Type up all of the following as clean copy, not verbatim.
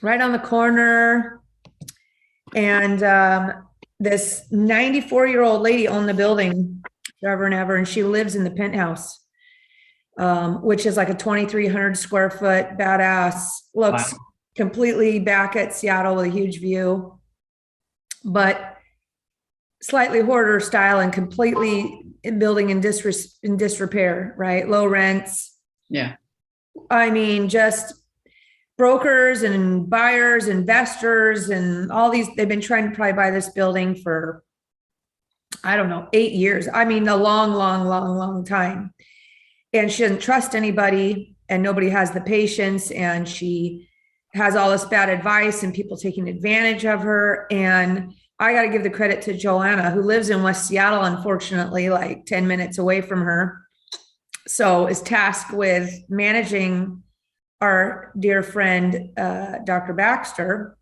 right on the corner. And this 94-year-old lady owned the building forever and ever, and she lives in the penthouse, which is like a 2,300 square foot badass, looks Wow. completely back at Seattle with a huge view, but slightly hoarder style and completely in building in disrepair, right? Low rents. Yeah. I mean, just brokers and buyers, investors, and all these, they've been trying to probably buy this building for, I don't know, 8 years. I mean, a long, long, long, long time. And she doesn't trust anybody, and nobody has the patience. And she has all this bad advice and people taking advantage of her. And I got to give the credit to Joanna, who lives in West Seattle, unfortunately, like 10 minutes away from her. So is tasked with managing our dear friend, Dr. Baxter.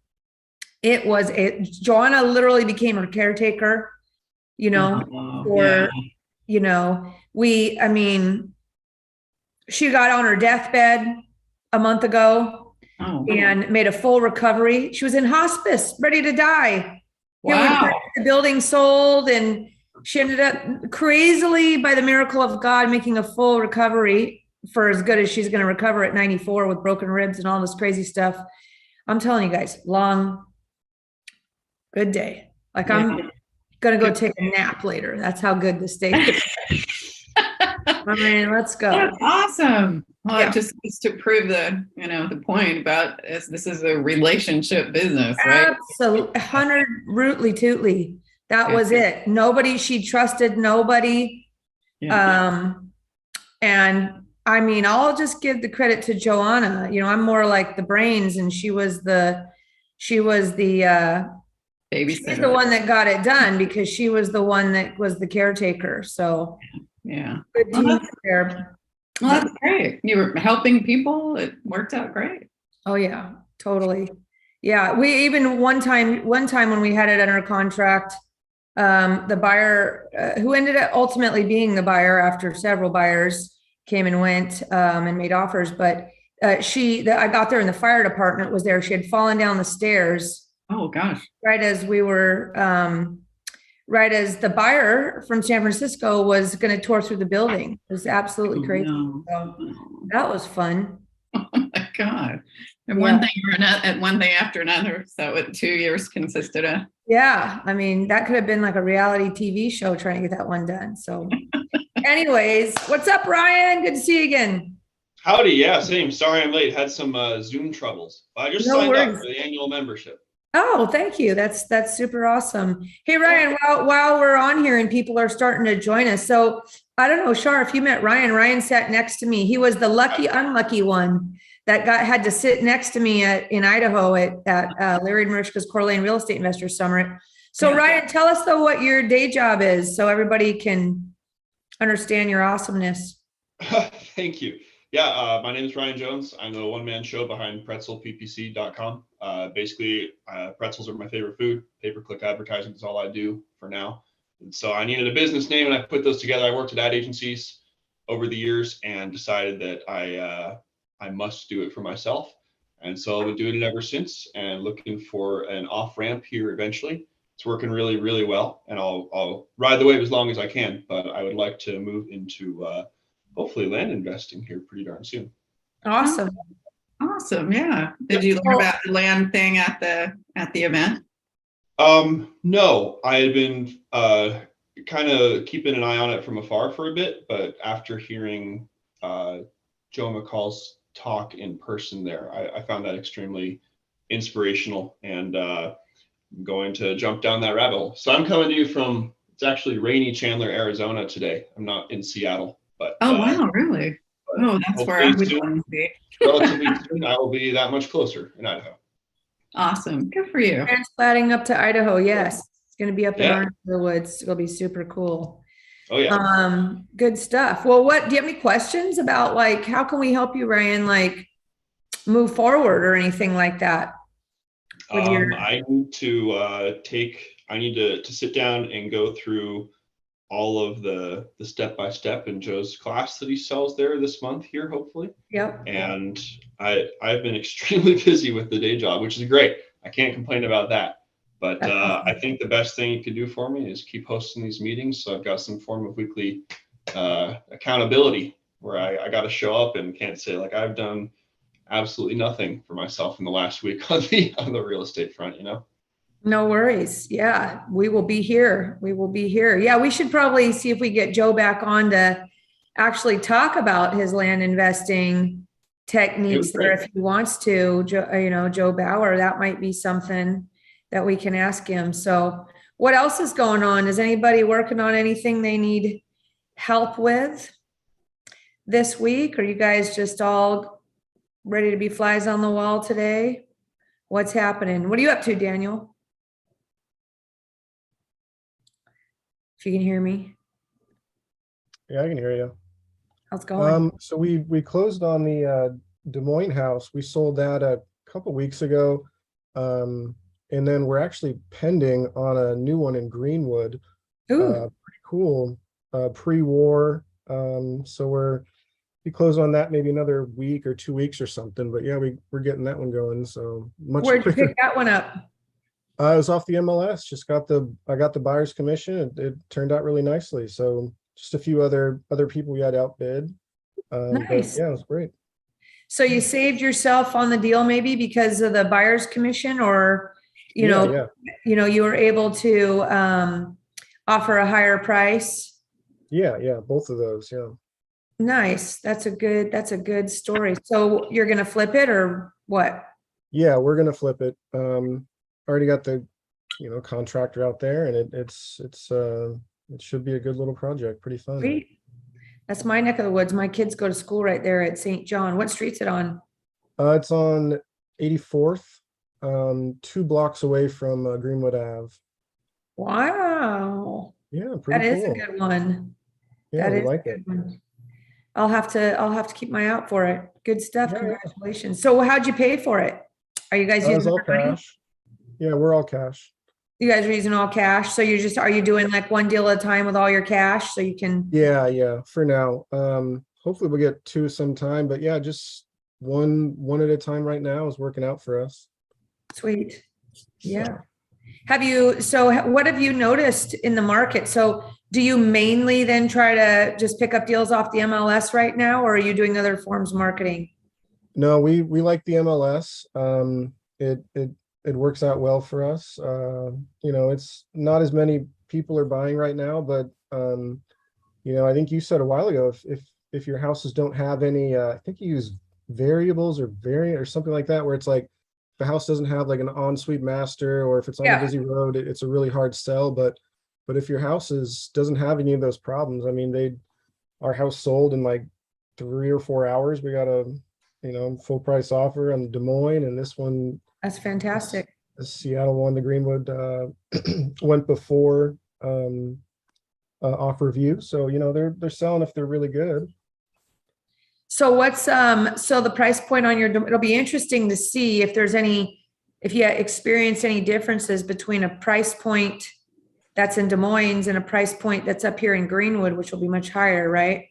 Joanna literally became her caretaker, you know, Oh, yeah. for, I mean, she got on her deathbed a month ago Oh, and made a full recovery. She was in hospice, ready to die. Here we were, wow. the building sold, and she ended up crazily, by the miracle of God, making a full recovery for as good as she's going to recover at 94 with broken ribs and all this crazy stuff. I'm telling you guys, long, good day. Like Yeah. I'm going to go Good. take a nap later. That's how good this day is. I mean, let's go. That's awesome. Well, it Yeah. just is to prove the point about this is a relationship business, right? Absolutely. 100 rootly tootly. That Yeah. was it. Nobody, she trusted nobody. Yeah. Um, and I mean, I'll just give the credit to Joanna. I'm more like the brains, and she was she's the Babysitter. one that got it done because she was the one that was the caretaker. So Yeah. good Well, team there. But that's great. You were helping people. It worked out great. oh yeah, totally. Yeah, we even one time when we had it under contract, the buyer, who ended up ultimately being the buyer after several buyers came and went, and made offers, but I got there and the fire department was there. She had fallen down the stairs Oh gosh. right as we were, right as the buyer from San Francisco was going to tour through the building. It was absolutely Oh crazy. no. So Oh that was fun. my God. And one Yeah. thing or another, and one thing after another. So what 2 years consisted of. Yeah. I mean, that could have been like a reality TV show trying to get that one done. So, anyways, what's up, Ryan? Good to see you again. Howdy, yeah, same. Sorry I'm late. Had some Zoom troubles. I just No signed up worries. for the annual membership. Oh, thank you. That's super awesome. Hey, Yeah. Ryan, while we're on here and people are starting to join us, so I don't know, Shar, if you met Ryan, Ryan sat next to me. He was the lucky, unlucky one that had to sit next to me in Idaho at Larry Merichka's Coeur d'Alene Real Estate Investor Summit. So, Yeah. Ryan, tell us though what your day job is, so everybody can understand your awesomeness. Thank you. Yeah, my name is Ryan Jones. I'm the one-man show behind PretzelPPC.com. Basically, pretzels are my favorite food. Pay-per-click advertising is all I do for now. And so I needed a business name, and I put those together. I worked at ad agencies over the years and decided that I must do it for myself. And so I've been doing it ever since, and looking for an off-ramp here eventually. It's working really, really well, and I'll ride the wave as long as I can. But I would like to move into hopefully land investing here pretty darn soon. Oh, Awesome. awesome. Yeah. Did Yep. you learn about the land thing at the event? No, I had been kind of keeping an eye on it from afar for a bit, but after hearing Joe McCall's talk in person there, I found that extremely inspirational, and I'm going to jump down that rabbit hole. So I'm coming to you from, it's actually rainy Chandler, Arizona today. I'm not in Seattle, but Oh wow, really? Oh, that's where I hopefully would soon, want to be. relatively soon, I will be that much closer in Idaho. Awesome. Good for you. Transplanting up to Idaho, yes. It's going to be up in Yeah. Orange Woods. It'll be super cool. Oh yeah. Good stuff. Well, do you have any questions about like how can we help you, Ryan, like move forward or anything like that with your I need to I need to sit down and go through all of the step-by-step in Joe's class that he sells there this month here, hopefully. Yep. And I've been extremely busy with the day job, which is great. I can't complain about that. But That's awesome. I think the best thing you could do for me is keep hosting these meetings. So I've got some form of weekly accountability where I got to show up and can't say like I've done absolutely nothing for myself in the last week on the real estate front, you know? No worries. Yeah, we will be here. We will be here. Yeah, we should probably see if we get Joe back on to actually talk about his land investing techniques there if he wants to. Joe Bauer, that might be something that we can ask him. So what else is going on? Is anybody working on anything they need help with this week? Are you guys just all ready to be flies on the wall today? What's happening? What are you up to, Daniel? If you can hear me. Yeah, I can hear you. How's it going? So we closed on the Des Moines house. We sold that a couple weeks ago. And then we're actually pending on a new one in Greenwood. Ooh. Pretty cool. Pre-war. So we close on that maybe another week or 2 weeks or something. But yeah, we're getting that one going. So much Where'd you quicker. pick that one up? I was off the MLS. I got the buyer's commission. It turned out really nicely. So just a few other people we had outbid. Nice. But yeah, it was great. So you saved yourself on the deal maybe because of the buyer's commission, or you were able to offer a higher price. Yeah, both of those. Yeah. Nice. That's a good story. So you're gonna flip it or what? Yeah, we're gonna flip it. Already got the contractor out there, and it should be a good little project. Pretty fun. Sweet. That's my neck of the woods. My kids go to school right there at St. John. What street's it on? It's on 84th, 2 blocks away from Greenwood Ave. Wow. Yeah, pretty That is cool. a good one. Yeah, That we is like a it. good one. I'll have to keep my eye out for it. Good stuff. Yeah, yeah. Congratulations. So how'd you pay for it? Are you guys It was using all money? cash. Yeah, we're all cash. You guys are using all cash. So are you doing like one deal at a time with all your cash so you can? Yeah, for now. Hopefully we'll get 2 sometime, but yeah, just one at a time right now is working out for us. Sweet. Yeah. What have you noticed in the market? So do you mainly then try to just pick up deals off the MLS right now, or are you doing other forms of marketing? No, we like the MLS. It works out well for us. It's not as many people are buying right now, but I think you said a while ago, if your houses don't have any, I think you use variables or variant or something like that, where it's like the house doesn't have like an ensuite master, or if it's on a busy road, it's a really hard sell. But if your house doesn't have any of those problems, I mean, our house sold in like 3 or 4 hours. We got a full price offer on Des Moines, and this one. That's fantastic. The Seattle one, the Greenwood went before offer view. So they're selling if they're really good. So what's the price point on it'll be interesting to see if you experience any differences between a price point that's in Des Moines and a price point that's up here in Greenwood, which will be much higher, right?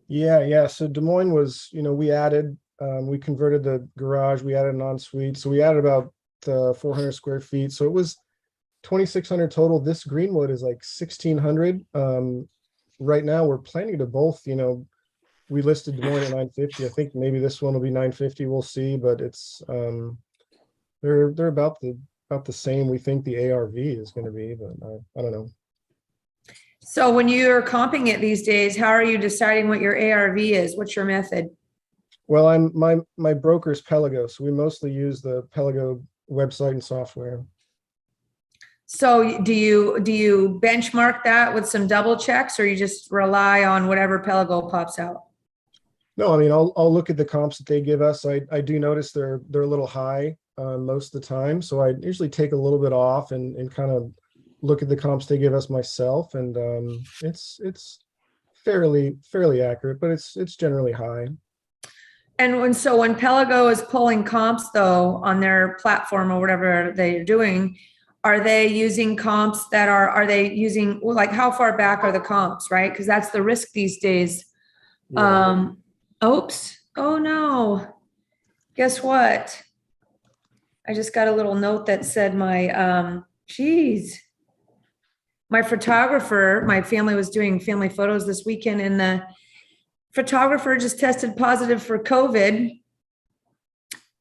Yeah. So Des Moines was, we converted the garage, we added an ensuite. So we added about 400 square feet. So it was 2,600 total. This Greenwood is like 1,600. Right now we're planning to both, we listed Des Moines at 950. I think maybe this one will be 950. We'll see, but it's, they're about the same. We think the ARV is going to be, but I don't know. So when you're comping it these days, how are you deciding what your ARV is? What's your method? Well, my broker's Pellego, so we mostly use the Pellego website and software. So do you benchmark that with some double checks, or you just rely on whatever Pellego pops out? No, I mean, I'll look at the comps that they give us. I do notice they're a little high most of the time, so I usually take a little bit off and kind of look at the comps they give us myself, and it's fairly accurate, but it's generally high. And when Pellego is pulling comps though on their platform or whatever they're doing, are they using comps that are they using, well, like how far back are the comps, right? Because that's the risk these days. Yeah. Oops. Oh no. Guess what? I just got a little note that said my photographer, my family was doing family photos this weekend, and the photographer just tested positive for COVID.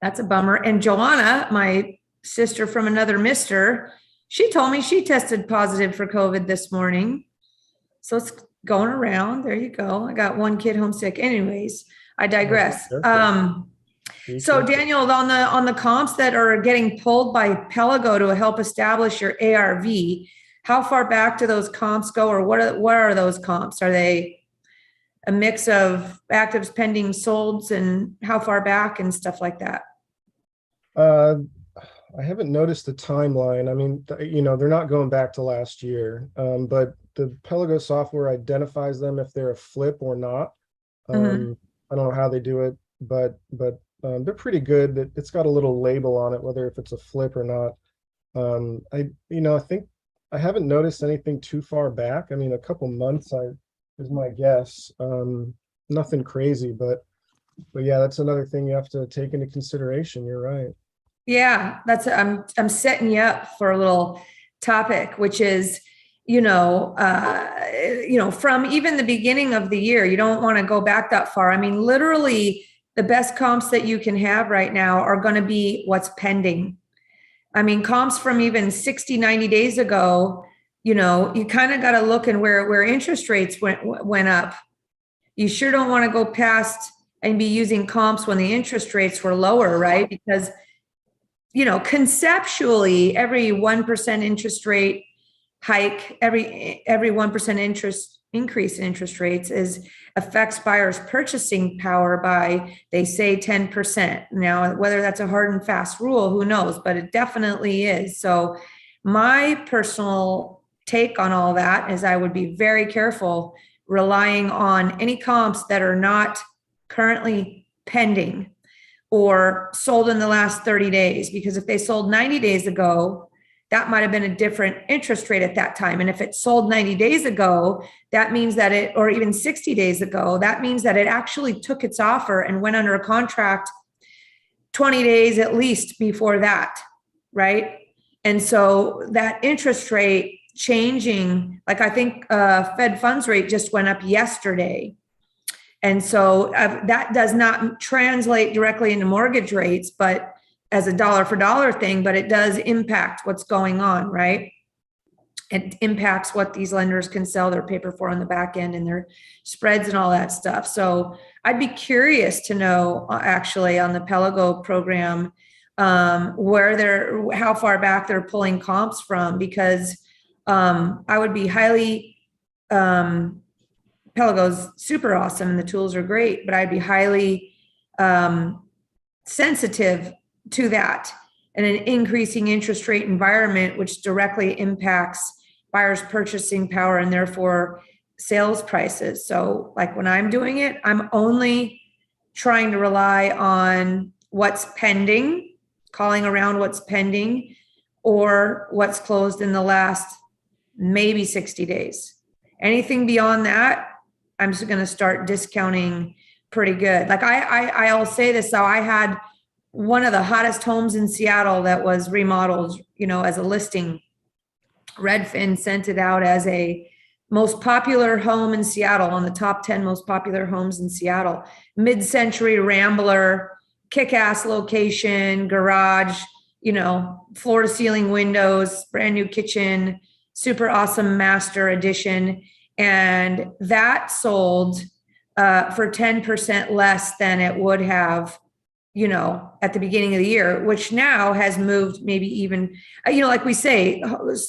That's a bummer. And Joanna, my sister from another mister, she told me she tested positive for COVID this morning. So it's going around. There you go. I got one kid homesick. Anyways, I digress. So Daniel, on the comps that are getting pulled by Pellego to help establish your ARV, how far back do those comps go, or what are those comps? Are they a mix of actives, pending, solds, and how far back and stuff like that? I haven't noticed the timeline. I mean, they're not going back to last year, but the Pellego software identifies them if they're a flip or not. I don't know how they do it, but they're pretty good. That it's got a little label on it, whether if it's a flip or not. I think I haven't noticed anything too far back. I mean, a couple months is my guess. Nothing crazy, but yeah, that's another thing you have to take into consideration. You're right. Yeah, I'm setting you up for a little topic, which is, from even the beginning of the year, you don't want to go back that far. I mean, literally the best comps that you can have right now are going to be what's pending. I mean, comps from even 60, 90 days ago, you kind of got to look and where interest rates went up. You sure don't want to go past and be using comps when the interest rates were lower, right? Because conceptually, every 1% interest rate hike, every 1% interest increase in interest rates affects buyers' purchasing power by, they say, 10%. Now, whether that's a hard and fast rule, who knows? But it definitely is. So my personal take on all that is I would be very careful relying on any comps that are not currently pending or sold in the last 30 days, because if they sold 90 days ago, that might have been a different interest rate at that time. And if it sold 90 days ago, that means that or even 60 days ago, that means that it actually took its offer and went under a contract 20 days at least before that, right? And so that interest rate changing, like I think Fed funds rate just went up yesterday. And so that does not translate directly into mortgage rates, but as a dollar for dollar thing, but it does impact what's going on, right? It impacts what these lenders can sell their paper for on the back end and their spreads and all that stuff. So I'd be curious to know actually on the Pellego program, how far back they're pulling comps from, because I would be highly, Pellego's super awesome and the tools are great, but I'd be highly sensitive to that and an increasing interest rate environment, which directly impacts buyers' purchasing power and therefore sales prices. So like when I'm doing it, I'm only trying to rely on what's pending, calling around what's pending, or what's closed in the last maybe 60 days. Anything beyond that, I'm just going to start discounting pretty good. Like I'll say this, though, I had one of the hottest homes in Seattle that was remodeled, as a listing. Redfin sent it out as a most popular home in Seattle, on the top 10 most popular homes in Seattle. Mid-century Rambler, kick-ass location, garage, floor to ceiling windows, brand new kitchen, super awesome master edition. And that sold for 10% less than it would have, at the beginning of the year, which now has moved maybe even, like we say,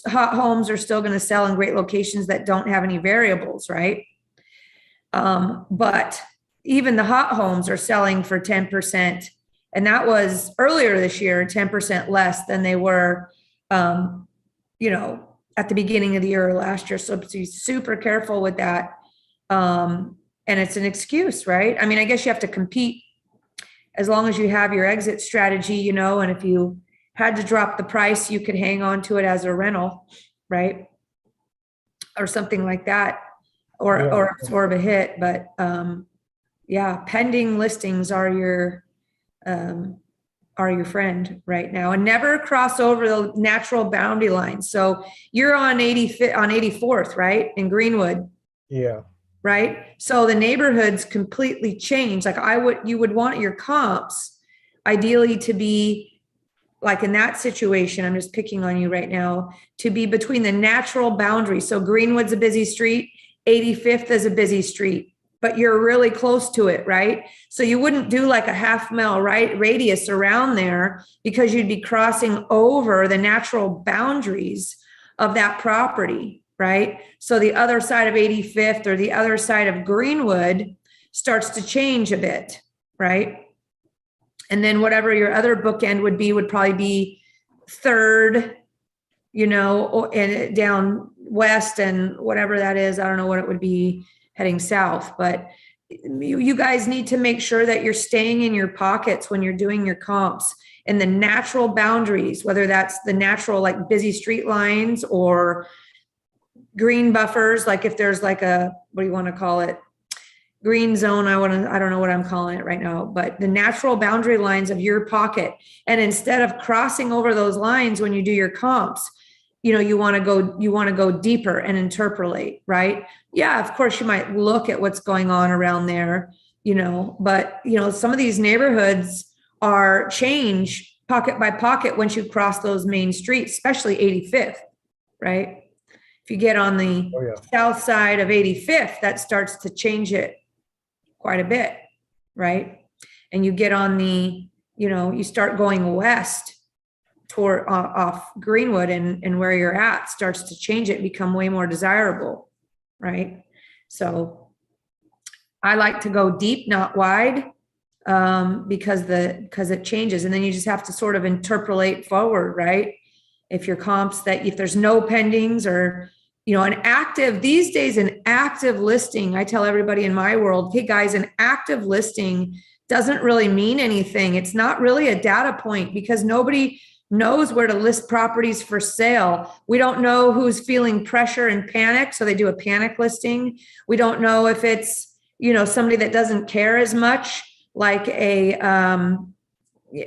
hot homes are still going to sell in great locations that don't have any variables, right? But even the hot homes are selling for 10%. And that was earlier this year, 10% less than they were, at the beginning of the year or last year. So be super careful with that. And it's an excuse, right? I mean, I guess you have to compete as long as you have your exit strategy, and if you had to drop the price, you could hang on to it as a rental, right? Or something like that, or absorb a hit. But yeah, pending listings are your friend right now, and never cross over the natural boundary line. So you're on 84th, right? In Greenwood. Yeah. Right. So the neighborhoods completely change. Like you would want your comps ideally to be like in that situation, I'm just picking on you right now, to be between the natural boundary. So Greenwood's a busy street, 85th is a busy street, but you're really close to it, right? So you wouldn't do like a half-mile radius around there, because you'd be crossing over the natural boundaries of that property, right? So the other side of 85th or the other side of Greenwood starts to change a bit, right? And then whatever your other bookend would probably be 3rd, and down west, and whatever that is. I don't know what it would be heading south, but you guys need to make sure that you're staying in your pockets when you're doing your comps and the natural boundaries, whether that's the natural like busy street lines or green buffers. Like if there's like a, what do you want to call it? Green zone. I don't know what I'm calling it right now, but the natural boundary lines of your pocket. And instead of crossing over those lines when you do your comps, you want to go deeper and interpolate, right? Yeah, of course you might look at what's going on around there, but some of these neighborhoods are change pocket by pocket once you cross those main streets, especially 85th, right? If you get on the south side of 85th, that starts to change it quite a bit, right? And you get on the, you start going west toward off Greenwood, and where you're at starts to change it, become way more desirable, right? So I like to go deep, not wide, because it changes, and then you just have to sort of interpolate forward, right? If your comps if there's no pendings or these days, an active listing, I tell everybody in my world, hey guys, an active listing doesn't really mean anything. It's not really a data point, because nobody knows where to list properties for sale. We don't know who's feeling pressure and panic, so they do a panic listing. We don't know if it's, somebody that doesn't care as much, like a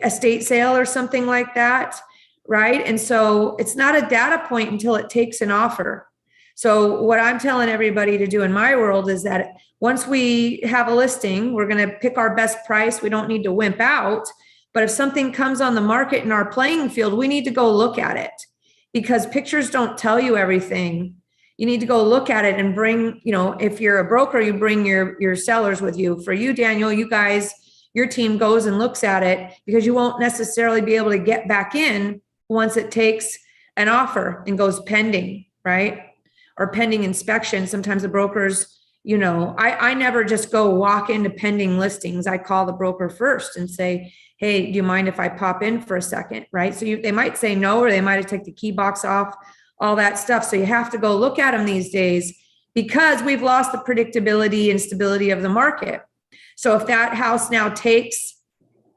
estate sale or something like that, right? And so it's not a data point until it takes an offer. So what I'm telling everybody to do in my world is that once we have a listing, we're going to pick our best price. We don't need to wimp out. But if something comes on the market in our playing field, we need to go look at it, because pictures don't tell you everything. You need to go look at it and bring, if you're a broker, you bring your sellers with you. For you, Daniel, you guys, your team goes and looks at it, because you won't necessarily be able to get back in once it takes an offer and goes pending, right? Or pending inspection. Sometimes the brokers, I never just go walk into pending listings. I call the broker first and say, hey, do you mind if I pop in for a second, right? So they might say no, or they might have taken the key box off, all that stuff. So you have to go look at them these days, because we've lost the predictability and stability of the market. So if that house now takes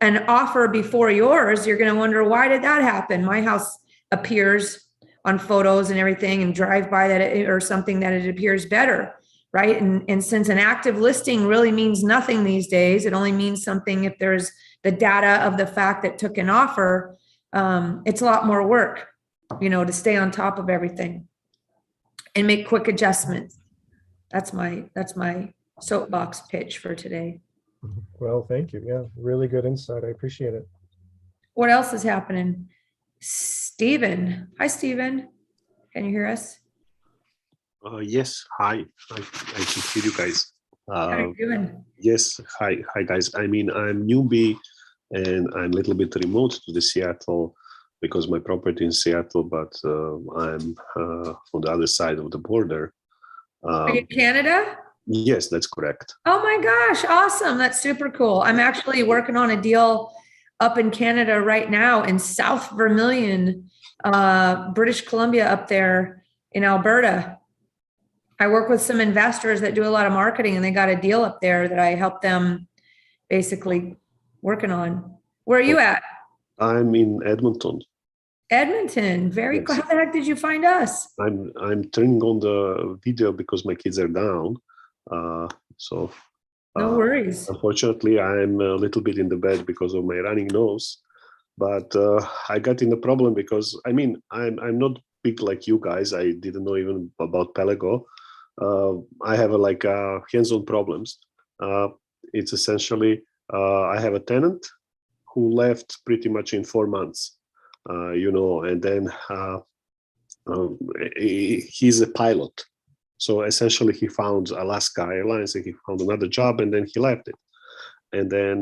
an offer before yours, you're going to wonder, why did that happen? My house appears on photos and everything, and drive by or something that it appears better, right? And since an active listing really means nothing these days, it only means something if there's the data of the fact that took an offer. It's a lot more work, to stay on top of everything and make quick adjustments. That's my soapbox pitch for today. Well, thank you. Yeah, really good insight. I appreciate it. What else is happening? Stephen. Hi, Stephen. Can you hear us? Yes. Hi. I can hear you guys. How are you doing? Yes. Hi, guys. I mean, I'm newbie, and I'm a little bit remote to the Seattle, because my property in Seattle, but I'm on the other side of the border. Are you in Canada? Yes, that's correct. Oh my gosh, awesome. That's super cool. I'm actually working on a deal up in Canada right now in South Vermilion, British Columbia, up there in Alberta. I work with some investors that do a lot of marketing, and they got a deal up there that I help them basically working on. Where are you at? I'm in Edmonton. Edmonton, very Yes. cool. How the heck did you find us? I'm turning on the video because my kids are down. So No worries. unfortunately, I'm a little bit in the bed because of my running nose. But I got in a problem because I'm not big like you guys. I didn't know even about Pellego. I have hands-on problems. It's essentially I have a tenant who left pretty much in 4 months. And then he's a pilot. So essentially, he found Alaska Airlines and he found another job, and then he left it. And then,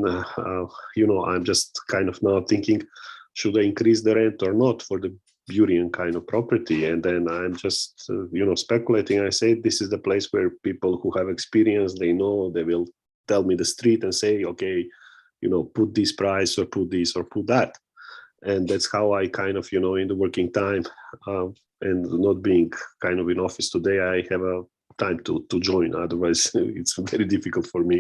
I'm just kind of now thinking, should I increase the rent or not for the Burien kind of property? And then I'm just, speculating. I say, this is the place where people who have experience, they know, they will tell me the street and say, okay, put this price or put this or put that. And that's how I kind of, in the working time and not being kind of in office today, I have a time to join. Otherwise, it's very difficult for me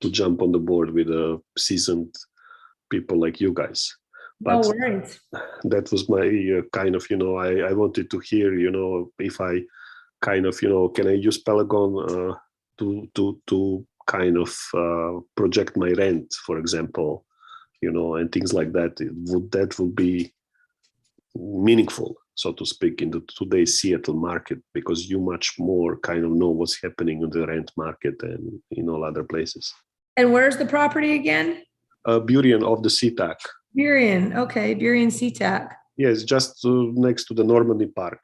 to jump on the board with seasoned people like you guys. No But worries. that was my kind of, I wanted to hear, if I kind of, can I use Pelagon to kind of project my rent, for example, and things like that. That would be meaningful, so to speak, in the today's Seattle market, because you much more kind of know what's happening in the rent market and in all other places. And where's the property again? Burien of the SeaTac. Burien. Okay, Burien SeaTac. Yes, just next to the Normandy Park.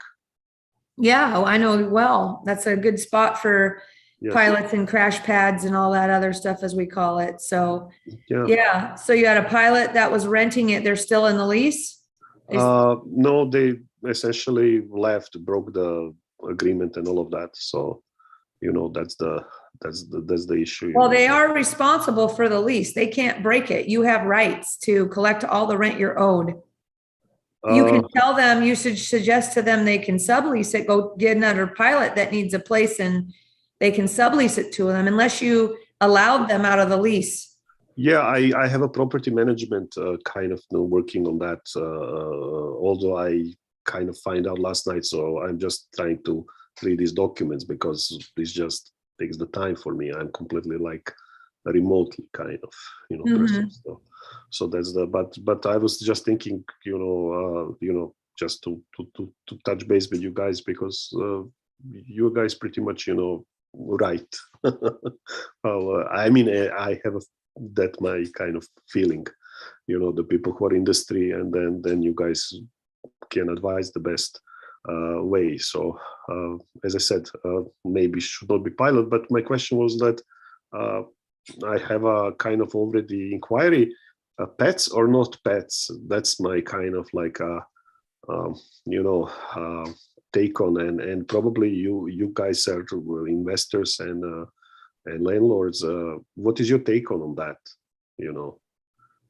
Yeah, I know well. That's a good spot for Yes. pilots and crash pads and all that other stuff, as we call it. So, Yeah. yeah. So you had a pilot that was renting it. They're still in the lease? No, they essentially left, broke the agreement and all of that. So, that's the issue. Well, they are responsible for the lease. They can't break it. You have rights to collect all the rent you're owed. You can tell them, you should suggest to them they can sublease it, go get another pilot that needs a place and they can sublease it to them unless you allowed them out of the lease. Yeah, I have a property management kind of working on that, although I kind of find out last night. So I'm just trying to read these documents because this just takes the time for me. I'm completely like remotely kind of, person. So that's but I was just thinking, just to touch base with you guys because you guys pretty much, right. Well, I have that my kind of feeling, the people who are industry, and then you guys can advise the best way. So as I said, maybe should not be pilot, but my question was that I have a kind of already inquiry, pets or not pets. That's my kind of like take on, and probably you guys are investors and landlords. What is your take on that?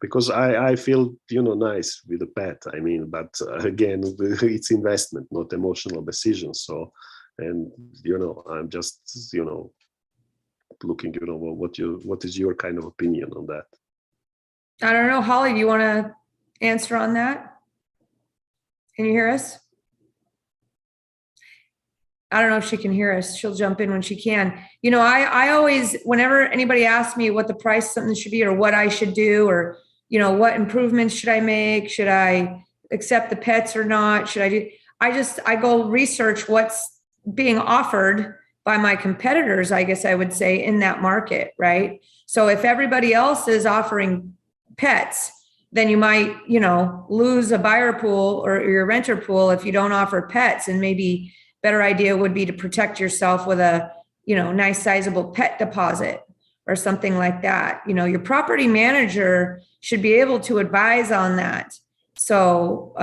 Because I feel nice with a pet. But again, it's investment, not emotional decision. So, and I'm just looking. What is your kind of opinion on that? I don't know. Holly, do you want to answer on that? Can you hear us? I don't know if she can hear us. She'll jump in when she can. I always, whenever anybody asks me what the price of something should be or what I should do or, what improvements should I make? Should I accept the pets or not? I go research what's being offered by my competitors, I guess I would say, in that market, right? So if everybody else is offering pets, then you might, lose a buyer pool or your renter pool if you don't offer pets. And maybe better idea would be to protect yourself with a, nice sizable pet deposit or something like that. Your property manager should be able to advise on that. So,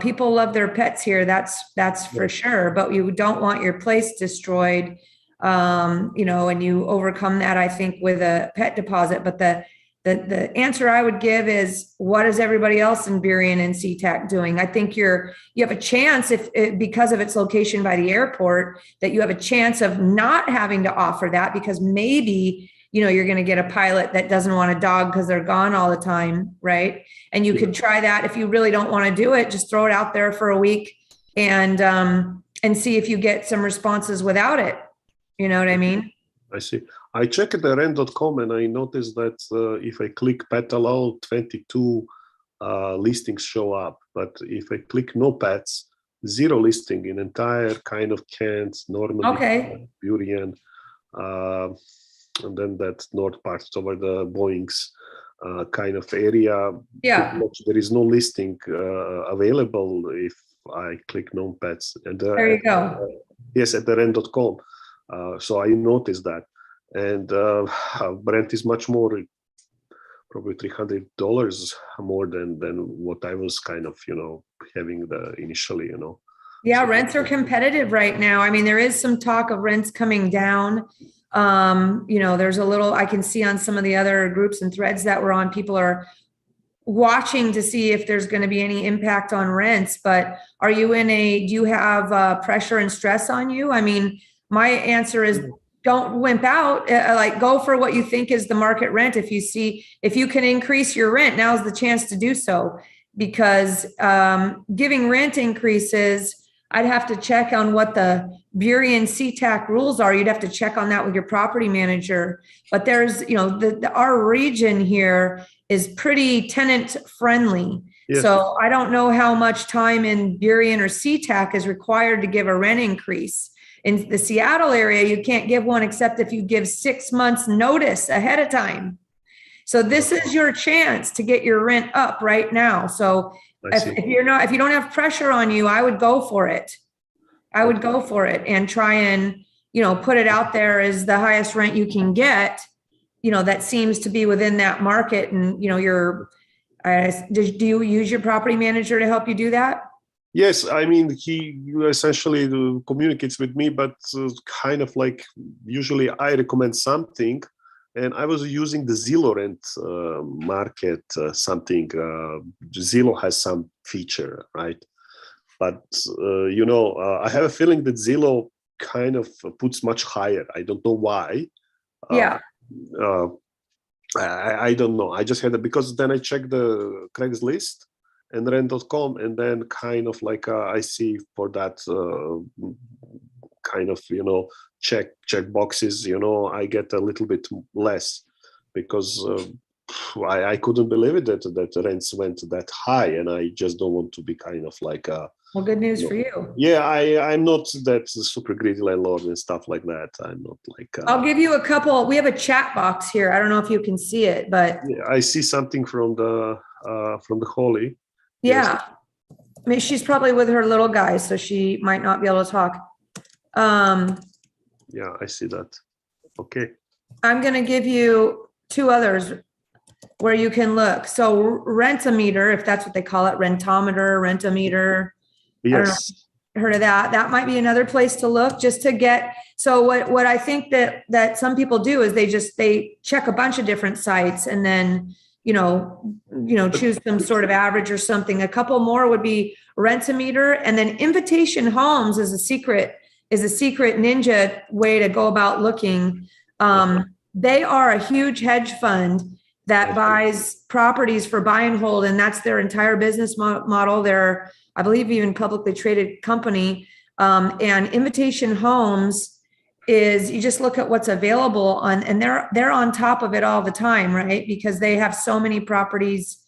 people love their pets here. That's for sure. But you don't want your place destroyed, and you overcome that, I think, with a pet deposit. But the answer I would give is, what is everybody else in Burien and SeaTac doing? I think you have a chance because of its location by the airport, that you have a chance of not having to offer that, because maybe you're going to get a pilot that doesn't want a dog because they're gone all the time, right? And you could try that. If you really don't want to do it, just throw it out there for a week and see if you get some responses without it. You know what I mean? I see. I checked the rent.com and I noticed that if I click pet allow, 22 listings show up. But if I click no pets, 0 listing in entire kind of Kent, Normandy, Okay. Burien, and then that north part over the Boeing's kind of area. Yeah. There is no listing available if I click no pets. And There you go. yes, at the rent.com. So I noticed that. And rent is much more, probably $300 more than what I was kind of, having initially. Yeah, So- rents are competitive right now. I mean, there is some talk of rents coming down. There's a little, I can see on some of the other groups and threads that we're on, people are watching to see if there's going to be any impact on rents. But do you have pressure and stress on you? I mean, my answer is don't wimp out, go for what you think is the market rent. If you can increase your rent, now's the chance to do so, because giving rent increases, I'd have to check on what the Burien CTAC rules are. You'd have to check on that with your property manager. But there's, our region here is pretty tenant friendly. Yes. So I don't know how much time in Burien or CTAC is required to give a rent increase. In the Seattle area, you can't give one except if you give 6 months notice ahead of time. So this is your chance to get your rent up right now. So if you don't have pressure on you, I would go for it. I would go for it and try and, put it out there as the highest rent you can get, that seems to be within that market. And, do you use your property manager to help you do that? Yes, I mean, he essentially communicates with me, but kind of like usually I recommend something, and I was using the Zillow rent market something. Zillow has some feature, right? But, I have a feeling that Zillow kind of puts much higher. I don't know why. Yeah. I don't know. I just had it because then I checked the Craigslist and rent.com, and then kind of like I see for that kind of check boxes, I get a little bit less, because I couldn't believe it that rents went that high, and I just don't want to be kind of like well, good news for you. Yeah, I'm not that super greedy landlord and stuff like that. I'm not like I'll give you a couple. We have a chat box here. I don't know if you can see it, but I see something from the Holly. yeah. I mean, she's probably with her little guy, so she might not be able to talk. Yeah, I see that. Okay. I'm going to give you 2 others where you can look. So Rentometer, if that's what they call it, Rentometer. Yes. Heard of that? That might be another place to look, just to get. So what I think that some people do is they check a bunch of different sites and then choose some sort of average or something. A couple more would be Rentometer, and then Invitation Homes is a secret ninja way to go about looking. They are a huge hedge fund that buys properties for buy and hold, and that's their entire business model. They're, I believe, even publicly traded company. And Invitation Homes is, you just look at what's available on, and they're on top of it all the time, right? Because they have so many properties.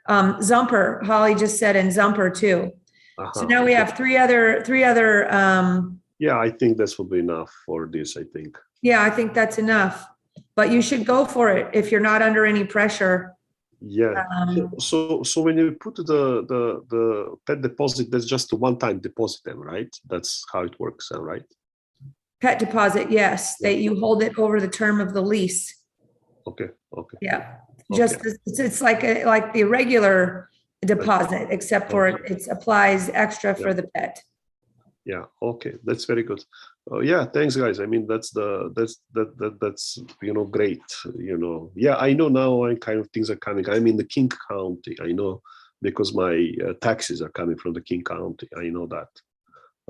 Zumper, Holly just said, and Zumper too. So now we have three other. Yeah, I think this will be enough for this, I think. Yeah, I think that's enough. But you should go for it if you're not under any pressure. Yeah. So when you put the pet deposit, that's just a one-time deposit then, right? That's how it works, right? Pet deposit, yes, that you hold it over the term of the lease. Okay. Yeah, Okay. just it's like the regular deposit, except for it applies extra for the pet. Yeah. Okay. That's very good. Yeah. Thanks, guys. I mean, that's great. Yeah. I know now. Things are coming. I'm in the King County. I know because my taxes are coming from the King County. I know that.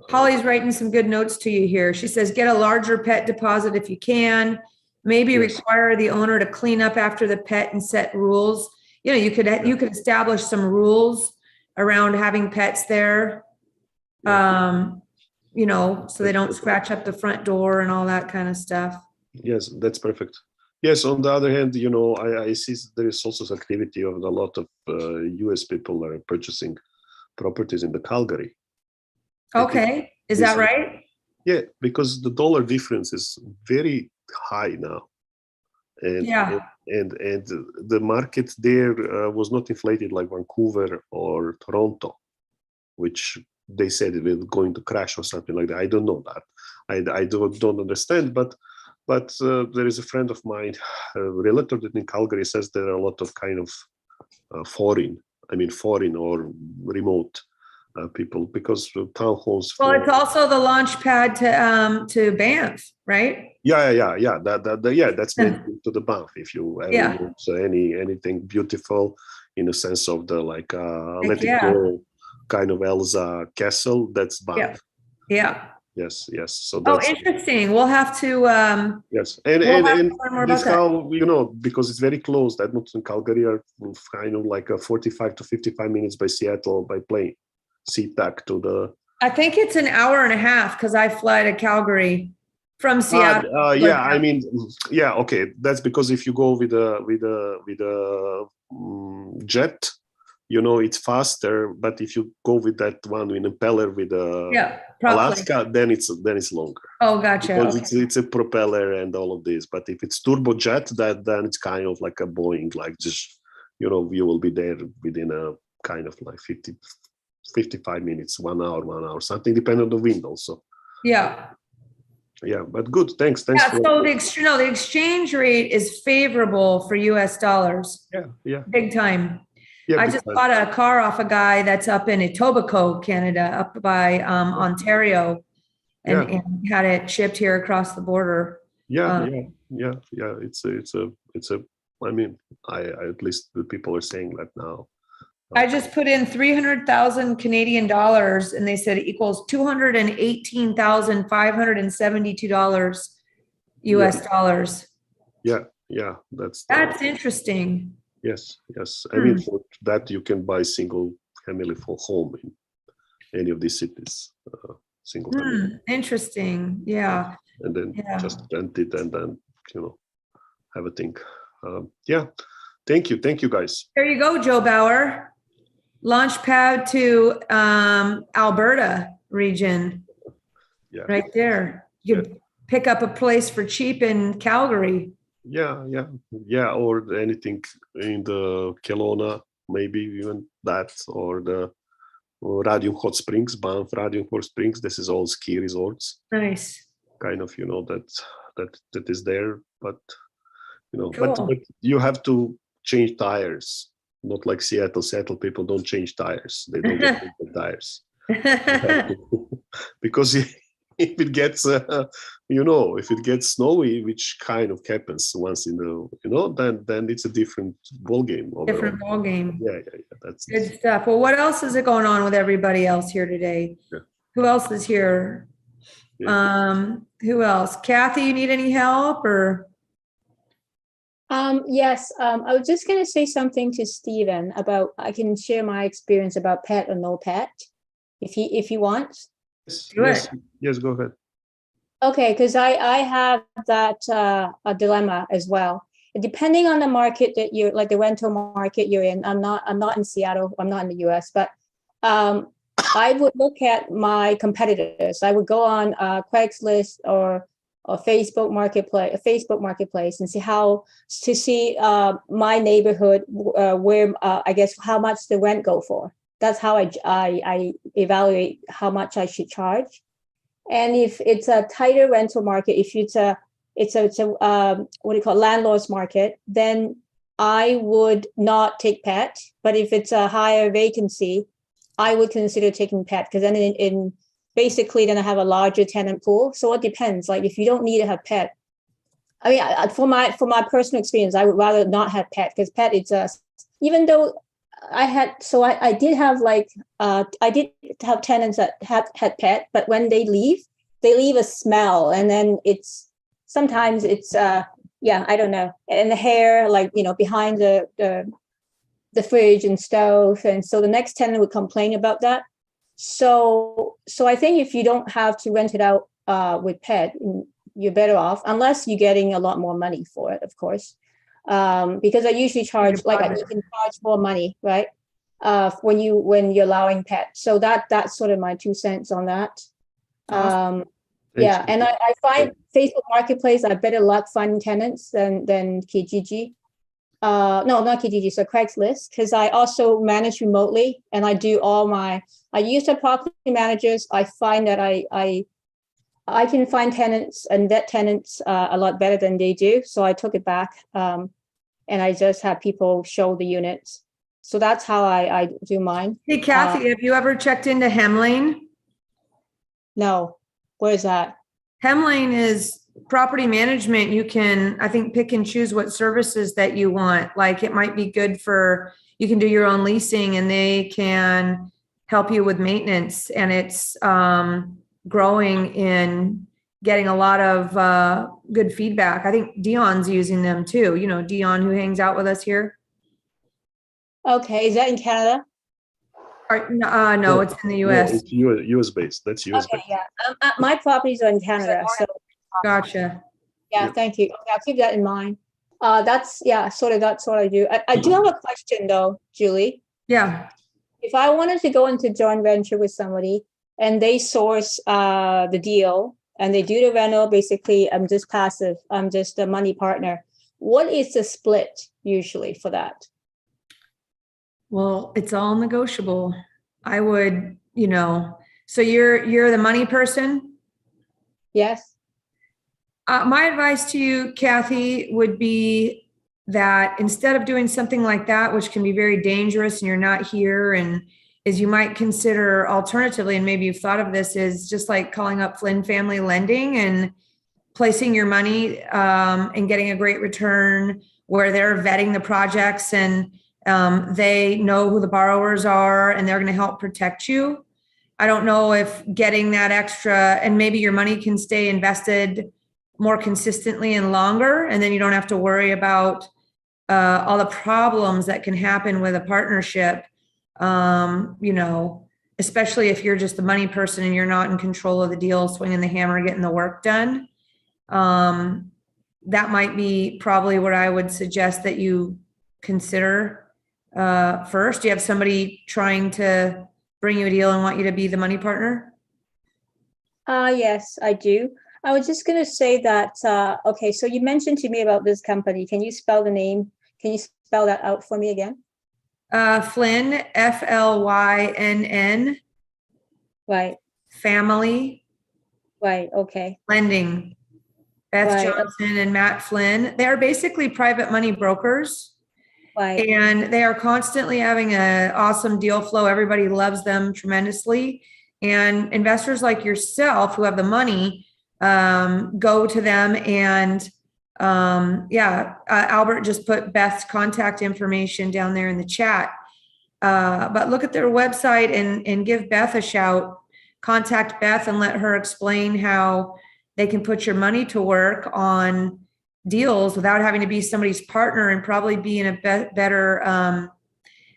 Holly's writing some good notes to you here. She says, get a larger pet deposit if you can. maybe Yes. require the owner to clean up after the pet and set rules. You could establish some rules around having pets there. So they don't scratch up the front door and all that kind of stuff. Yes, that's perfect. Yes, on the other hand, I see there is also activity of a lot of US people that are purchasing properties in the Calgary. Okay, is that right? Yeah, because the dollar difference is very high now. And, Yeah. and the market there was not inflated like Vancouver or Toronto, which they said it was going to crash or something like that. I don't know that. I don't understand, but there is a friend of mine, a realtor that in Calgary, says there are a lot of kind of foreign or remote people, because townhomes. Well, it's also the launch pad to Banff, right? Yeah. That's meant to the Banff. If you ever want anything beautiful in the sense of the let it go kind of Elsa castle, that's Banff. Yeah. Yes. So that's interesting. We'll have to yes, we'll have to learn more this about that. how because it's very close. Edmonton and Calgary are kind of like 45 to 55 minutes by Seattle by plane. SeaTac to the. I think it's an hour and a half because I fly to Calgary from Seattle. Okay. That's because if you go with a jet, it's faster. But if you go with that one in impeller with Alaska, then it's longer. Oh, gotcha. Because it's a propeller and all of this. But if it's turbojet, then it's kind of like a Boeing, like just you will be there within a kind of like 55 minutes, 1 hour, something, depending on the wind also. Yeah, but good. Thanks. So the exchange rate is favorable for US dollars. Yeah. Big time. Yeah, I just bought a car off a guy that's up in Etobicoke, Canada, up by Ontario, and had it shipped here across the border. Yeah. It's a. I mean, at least the people are saying that now. I just put in 300,000 Canadian dollars, and they said it equals $218,572 US dollars. Yeah. That's interesting. Yes. I mean, for that you can buy single family for home in any of these cities. Single family. Interesting. Yeah. And then just rent it and then have a thing. Thank you guys. There you go, Joe Bauer. Launchpad to Alberta region. Yeah. Right there. You could pick up a place for cheap in Calgary. Yeah, or anything in the Kelowna, maybe even that, or the Radium Hot Springs, Banff Radium Hot Springs. This is all ski resorts. Nice. Kind of, that is there, but Cool. but you have to change tires. Not like Seattle. Seattle people don't change tires. They don't get tires because if it gets if it gets snowy, which kind of happens once in the then it's a different ball game. Different ball game. Yeah. That's good stuff. Well, what else is going on with everybody else here today? Yeah. Who else is here? Yeah. Who else? Kathy, you need any help or? Yes. I was just going to say something to Stephen about. I can share my experience about pet or no pet, if he wants. Yes, go ahead. Okay, because I have that a dilemma as well. Depending on the market that you're, like the rental market you're in. I'm not in Seattle. I'm not in the US, but I would look at my competitors. I would go on Craigslist or Facebook Marketplace and see my neighborhood where I guess how much the rent go for. That's how I evaluate how much I should charge. And if it's a tighter rental market, if it's a what do you call it, landlord's market, then I would not take pet. But if it's a higher vacancy, I would consider taking pet, because then in basically then I have a larger tenant pool. So it depends. Like if you don't need to have pet, I mean, for my personal experience, I would rather not have pet, because pet even though I did have tenants that had pet, but when they leave a smell, and then sometimes it's yeah, I don't know. And the hair, like, behind the fridge and stove. And so the next tenant would complain about that. So I think if you don't have to rent it out with pet, you're better off, unless you're getting a lot more money for it, of course. Because I usually charge, like, you can charge more money, right? When you're allowing pet. So that's sort of my 2 cents on that. Yeah, and I find Facebook Marketplace, I better luck finding tenants than Kijiji. No, not Kijiji, so Craigslist, because I also manage remotely, and I do I use the property managers. I find that I can find tenants and vet tenants a lot better than they do. So I took it back, and I just have people show the units. So that's how I do mine. Hey, Kathy, have you ever checked into Hemlane? No, where is that? Hemlane is property management. You can, I think, pick and choose what services that you want. Like, it might be good you can do your own leasing, and they can help you with maintenance. And it's growing in getting a lot of good feedback. I think Dion's using them too. Dion, who hangs out with us here. Okay, is that in Canada? No, it's in the US. No, it's US based. That's US Okay, based. yeah. My properties are in Canada, so Gotcha. yeah, thank you. Okay, I'll keep that in mind. That's what I do. I do have a question though, Julie. Yeah. If I wanted to go into joint venture with somebody and they source the deal and they do the rental, basically I'm just passive. I'm just a money partner. What is the split usually for that? Well, it's all negotiable. I would, so you're the money person? Yes. My advice to you, Kathy, would be that instead of doing something like that, which can be very dangerous and you're not here, and is you might consider alternatively, and maybe you've thought of this, is just like calling up Flynn Family Lending and placing your money and getting a great return where they're vetting the projects and they know who the borrowers are and they're going to help protect you. I don't know if getting that extra, and maybe your money can stay invested more consistently and longer, and then you don't have to worry about all the problems that can happen with a partnership, especially if you're just the money person and you're not in control of the deal, swinging the hammer, getting the work done. That might be probably what I would suggest that you consider first. Do you have somebody trying to bring you a deal and want you to be the money partner? Yes, I do. I was just going to say that, okay, so you mentioned to me about this company. Can you spell the name? Can you spell that out for me again? Flynn, Flynn. Right. Family. Right, okay. Lending. Beth Right. Johnson and Matt Flynn. They're basically private money brokers. Right. And they are constantly having an awesome deal flow. Everybody loves them tremendously. And investors like yourself who have the money go to them. And Albert just put Beth's contact information down there in the chat. But look at their website and give Beth a shout. Contact Beth and let her explain how they can put your money to work on deals without having to be somebody's partner, and probably be in a better,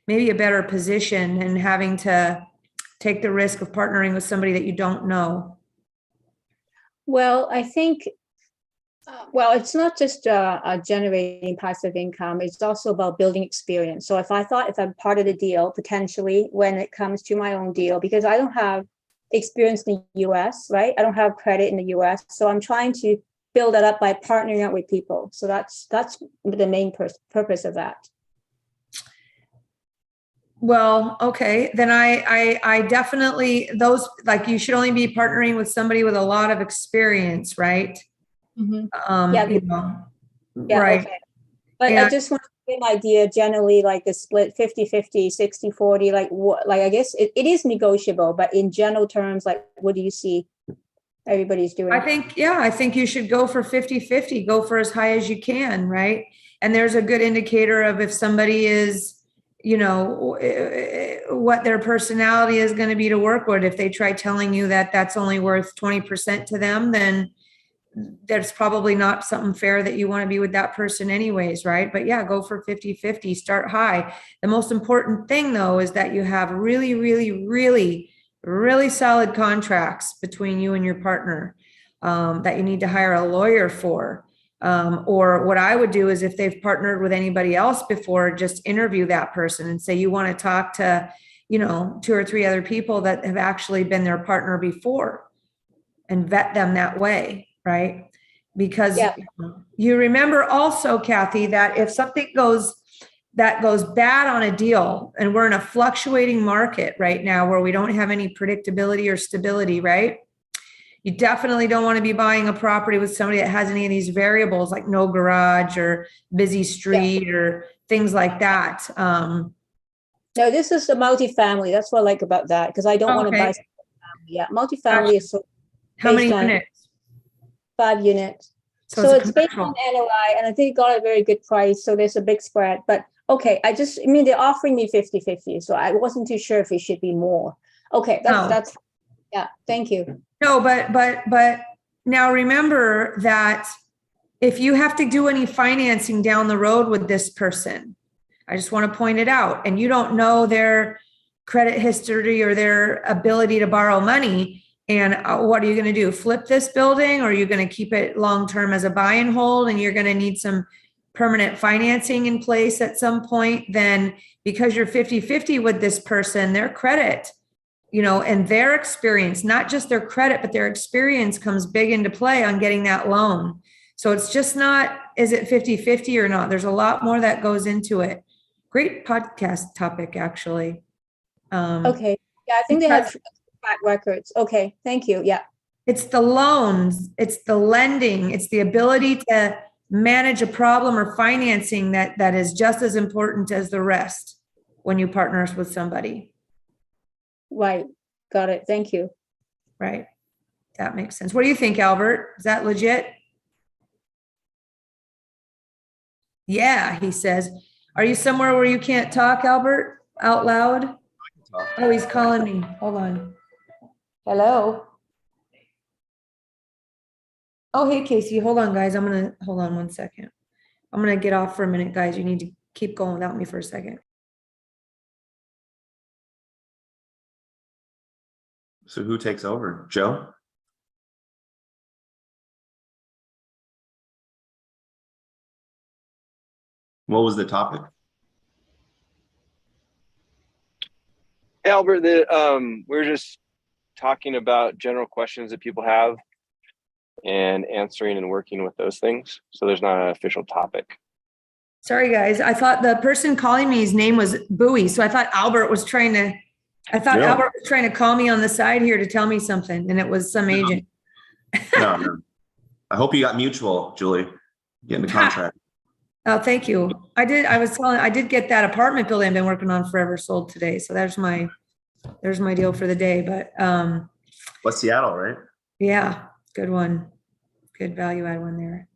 maybe a better position, and having to take the risk of partnering with somebody that you don't know. Well, I think, it's not just generating passive income. It's also about building experience. So if I'm part of the deal, potentially when it comes to my own deal, because I don't have experience in the US, right? I don't have credit in the US. So I'm trying to build that up by partnering up with people. So that's the main purpose of that. Well, okay, then I definitely, those, like, you should only be partnering with somebody with a lot of experience, right? Mm-hmm. Yeah, right. Okay. But I just want to get an idea generally, like the split 50-50, 60-40, like what, like, I guess it is negotiable, but in general terms, like, what do you see everybody's doing? I think you should go for 50-50, go for as high as you can, right? And there's a good indicator of if somebody is, what their personality is going to be to work with. If they try telling you that that's only worth 20% to them, then there's probably not something fair that you want to be with that person anyways, right? But yeah, go for 50-50, start high. The most important thing though is that you have really, really, really, really solid contracts between you and your partner, that you need to hire a lawyer for. Or what I would do is if they've partnered with anybody else before, just interview that person and say, you want to talk to, 2 or 3 other people that have actually been their partner before, and vet them that way, right? Because Yeah. you remember also, Kathy, that if something goes bad on a deal, and we're in a fluctuating market right now where we don't have any predictability or stability, right? You definitely don't want to be buying a property with somebody that has any of these variables, like no garage or busy street or things like that. No, this is the multifamily. That's what I like about that, because I don't want to Okay. buy. Yeah, multifamily is so How many based on- units? 5 units. So So it's it's based on commercial. NOI, and I think it got a very good price, so there's a big spread. But okay, they're offering me 50-50, so I wasn't too sure if it should be more. Okay, No. that's, yeah, thank you. No, but now remember that if you have to do any financing down the road with this person, I just want to point it out, and you don't know their credit history or their ability to borrow money, and what are you going to do? Flip this building, or are you going to keep it long-term as a buy and hold, and you're going to need some permanent financing in place at some point? Then because you're 50-50 with this person, their credit, and their experience, not just their credit, but their experience comes big into play on getting that loan. So it's just not, is it 50-50 or not? There's a lot more that goes into it. Great podcast topic, actually. Okay, yeah, I think they have track records. Okay, thank you, yeah. It's the loans, it's the lending, it's the ability to manage a problem or financing that is just as important as the rest when you partner with somebody. Right, got it, thank you. Right. That makes sense. What do you think, Albert? Is that legit? Yeah, he says. Are you somewhere where you can't talk, Albert, out loud? Oh, he's calling me. Hold on. Hello. Oh, hey, Casey. Hold on, guys. Hold on 1 second. I'm going to get off for a minute, guys. You need to keep going without me for a second. So who takes over? Joe? What was the topic? Albert, we're just talking about general questions that people have and answering and working with those things. So there's not an official topic. Sorry, guys. I thought the person calling me, his name was Bui. So I thought Albert was trying to call me on the side here to tell me something. And it was some agent. No. I hope you got mutual, Julie. Getting the contract. Oh, thank you. I did get that apartment building I've been working on forever sold today. So there's my deal for the day. But What's Seattle, right? yeah, good one. Good value add one there.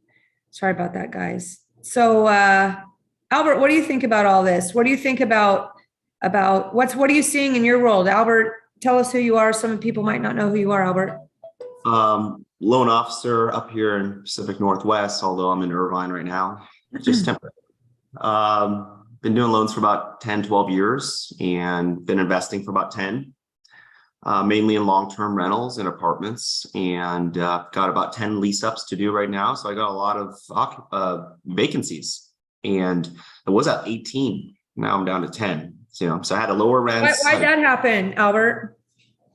Sorry about that, guys. So Albert, what do you think about all this? What do you think about what are you seeing in your world? Albert, tell us who you are. Some people might not know who you are, Albert. Loan officer up here in Pacific Northwest, although I'm in Irvine right now. Just temporary. Been doing loans for about 10, 12 years and been investing for about 10, mainly in long-term rentals and apartments, and got about 10 lease ups to do right now. So I got a lot of vacancies, and it was at 18. Now I'm down to 10. So I had to lower rents. Why'd that happen, Albert?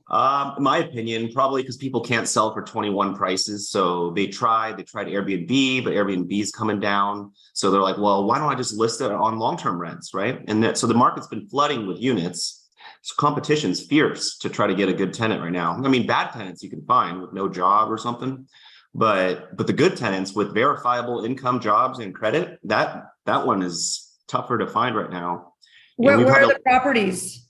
In my opinion, probably because people can't sell for 21 prices. So they tried Airbnb, but Airbnb's coming down. So they're like, well, why don't I just list it on long-term rents, right? And so the market's been flooding with units. So competition's fierce to try to get a good tenant right now. I mean, bad tenants you can find with no job or something, but the good tenants with verifiable income, jobs, and credit, that one is tougher to find right now. Where are the properties?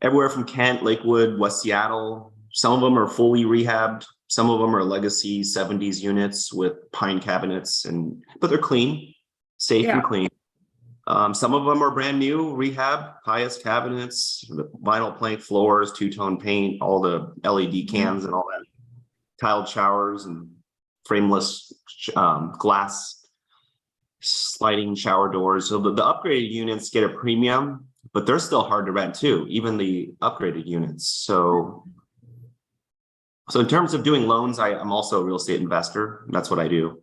Everywhere from Kent, Lakewood, West Seattle. Some of them are fully rehabbed. Some of them are legacy 70s units with pine cabinets, but they're clean, safe and clean. Some of them are brand new, rehab, highest cabinets, vinyl plank floors, two-tone paint, all the LED cans and all that, tiled showers. And frameless glass sliding shower doors. So the upgraded units get a premium, but they're still hard to rent too, even the upgraded units. So in terms of doing loans, I'm also a real estate investor. That's what I do.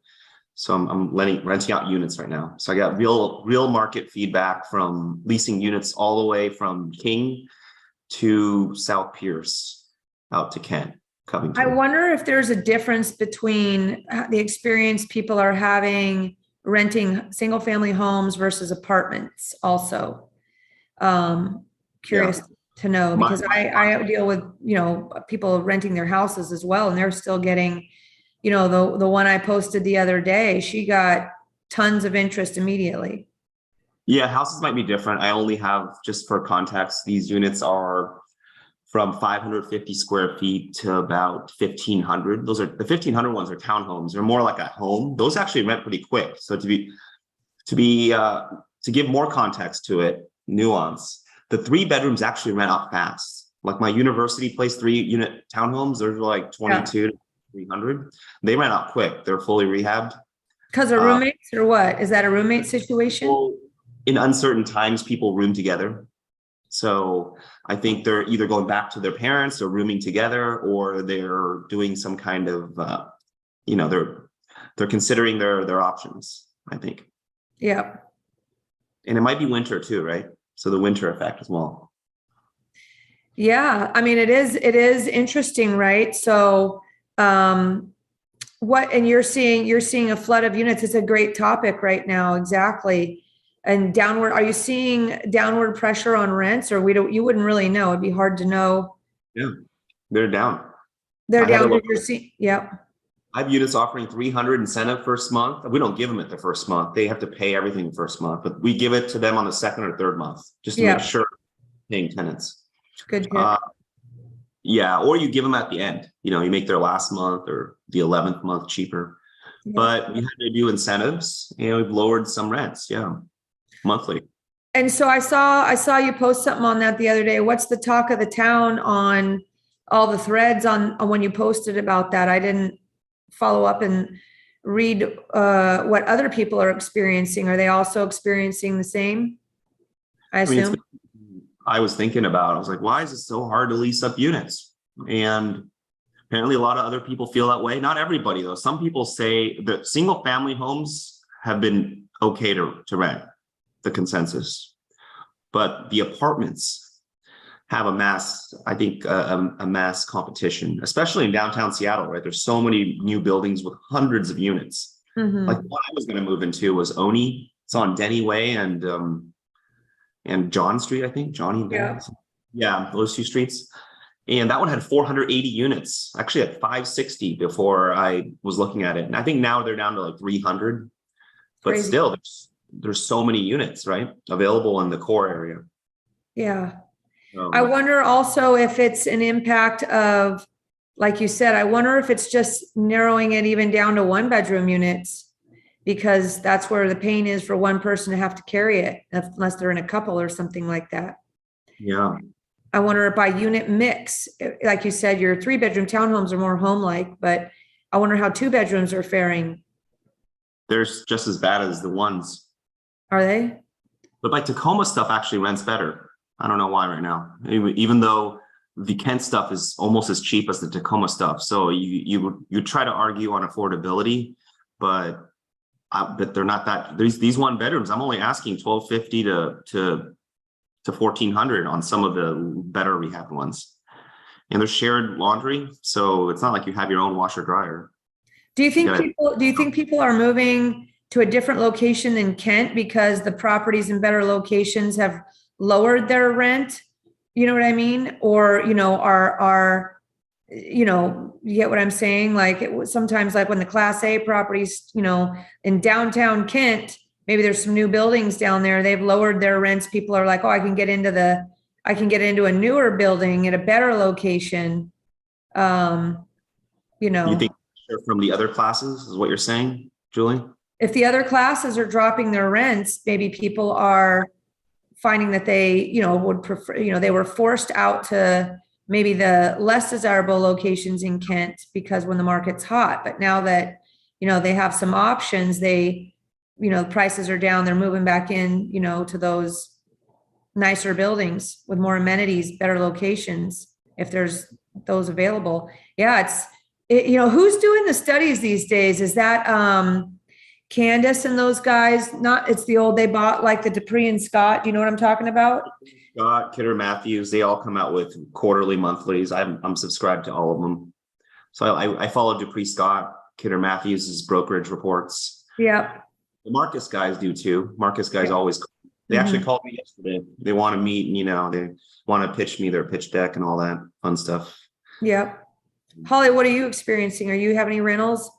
So I'm renting out units right now. So I got real market feedback from leasing units all the way from King to South Pierce out to Kent, Covington. I wonder if there's a difference between the experience people are having renting single family homes versus apartments also. Curious to know, because I deal with, people renting their houses as well, and they're still getting, the one I posted the other day, she got tons of interest immediately. Yeah, houses might be different. I only have, just for context, these units are from 550 square feet to about 1,500. Those are the 1,500 ones are townhomes. They're more like a home. Those actually rent pretty quick. So to give more context to it, nuance, the 3 bedrooms actually rent out fast. Like my university place, 3-unit townhomes, they're like 22 to 300. They rent out quick. They're fully rehabbed. Because of roommates or what? Is that a roommate situation? Well, in uncertain times, people room together. So I think they're either going back to their parents or rooming together, or they're doing some kind of, they're considering their options, I think. Yeah. And it might be winter too, right? So the winter effect as well. Yeah. I mean, it is interesting, right? So, and you're seeing a flood of units. It's a great topic right now. Exactly. And are you seeing downward pressure on rents, or you wouldn't really know? It'd be hard to know. Yeah, they're down. They're down. You're seeing, yeah. I have units offering 300 incentive first month. We don't give them it the first month. They have to pay everything the first month, but we give it to them on the second or third month, just to make sure paying tenants. Good. Yeah, or you give them at the end. You make their last month or the 11th month cheaper. Yeah. But we had to do incentives, and we've lowered some rents. Yeah. Monthly. And so I saw you post something on that the other day. What's the talk of the town on all the threads on when you posted about that? I didn't follow up and read what other people are experiencing. Are they also experiencing the same? I assume. I was thinking about, I was like, why is it so hard to lease up units? And apparently a lot of other people feel that way. Not everybody though. Some people say that single family homes have been okay to rent. The consensus, but the apartments have a mass competition, especially in downtown Seattle, right? There's so many new buildings with hundreds of units. Mm-hmm. Like what I was going to move into was Oni. It's on Denny Way and John Street, I think. Johnny. Yeah, those 2 streets. And that one had 480 units, actually at 560 before I was looking at it. And I think now they're down to like 300, but Crazy. Still there's so many units, right, available in the core area. Yeah. I wonder also if it's an impact of, like you said, I wonder if it's just narrowing it even down to 1-bedroom units, because that's where the pain is for one person to have to carry it, unless they're in a couple or something like that. Yeah. I wonder if by unit mix, like you said, your 3-bedroom townhomes are more home-like, but I wonder how 2 bedrooms are faring. They're just as bad as the ones. Are they? But like Tacoma stuff actually rents better. I don't know why right now, even though the Kent stuff is almost as cheap as the Tacoma stuff. So you try to argue on affordability, but they're not that. These 1-bedrooms, I'm only asking $1,250 to $1,400 on some of the better rehab ones, and there's shared laundry, so it's not like you have your own washer dryer. Do you think people are moving to a different location than Kent because the properties in better locations have lowered their rent? You know what I mean? Or, you get what I'm saying? Like it was sometimes like when the Class A properties, in downtown Kent, maybe there's some new buildings down there. They've lowered their rents. People are like, oh, I can get into a newer building at a better location. You think from the other classes is what you're saying, Julie? If the other classes are dropping their rents, maybe people are finding that they, would prefer, they were forced out to maybe the less desirable locations in Kent because when the market's hot, but now that they have some options. Prices are down, they're moving back in, to those nicer buildings with more amenities, better locations, if there's those available. Yeah, who's doing the studies these days? Is that Candace and those guys? It's the old, they bought like the Dupree and Scott. Do you know what I'm talking about? Scott, Kidder Matthews, they all come out with quarterly, monthlies. I'm subscribed to all of them. So I follow Dupree Scott, Kidder Matthews' brokerage reports. Yeah. The Marcus guys do too. Marcus guys always, they actually called me yesterday. They want to meet and, they want to pitch me their pitch deck and all that fun stuff. Yeah. Holly, what are you experiencing? Are you having any rentals?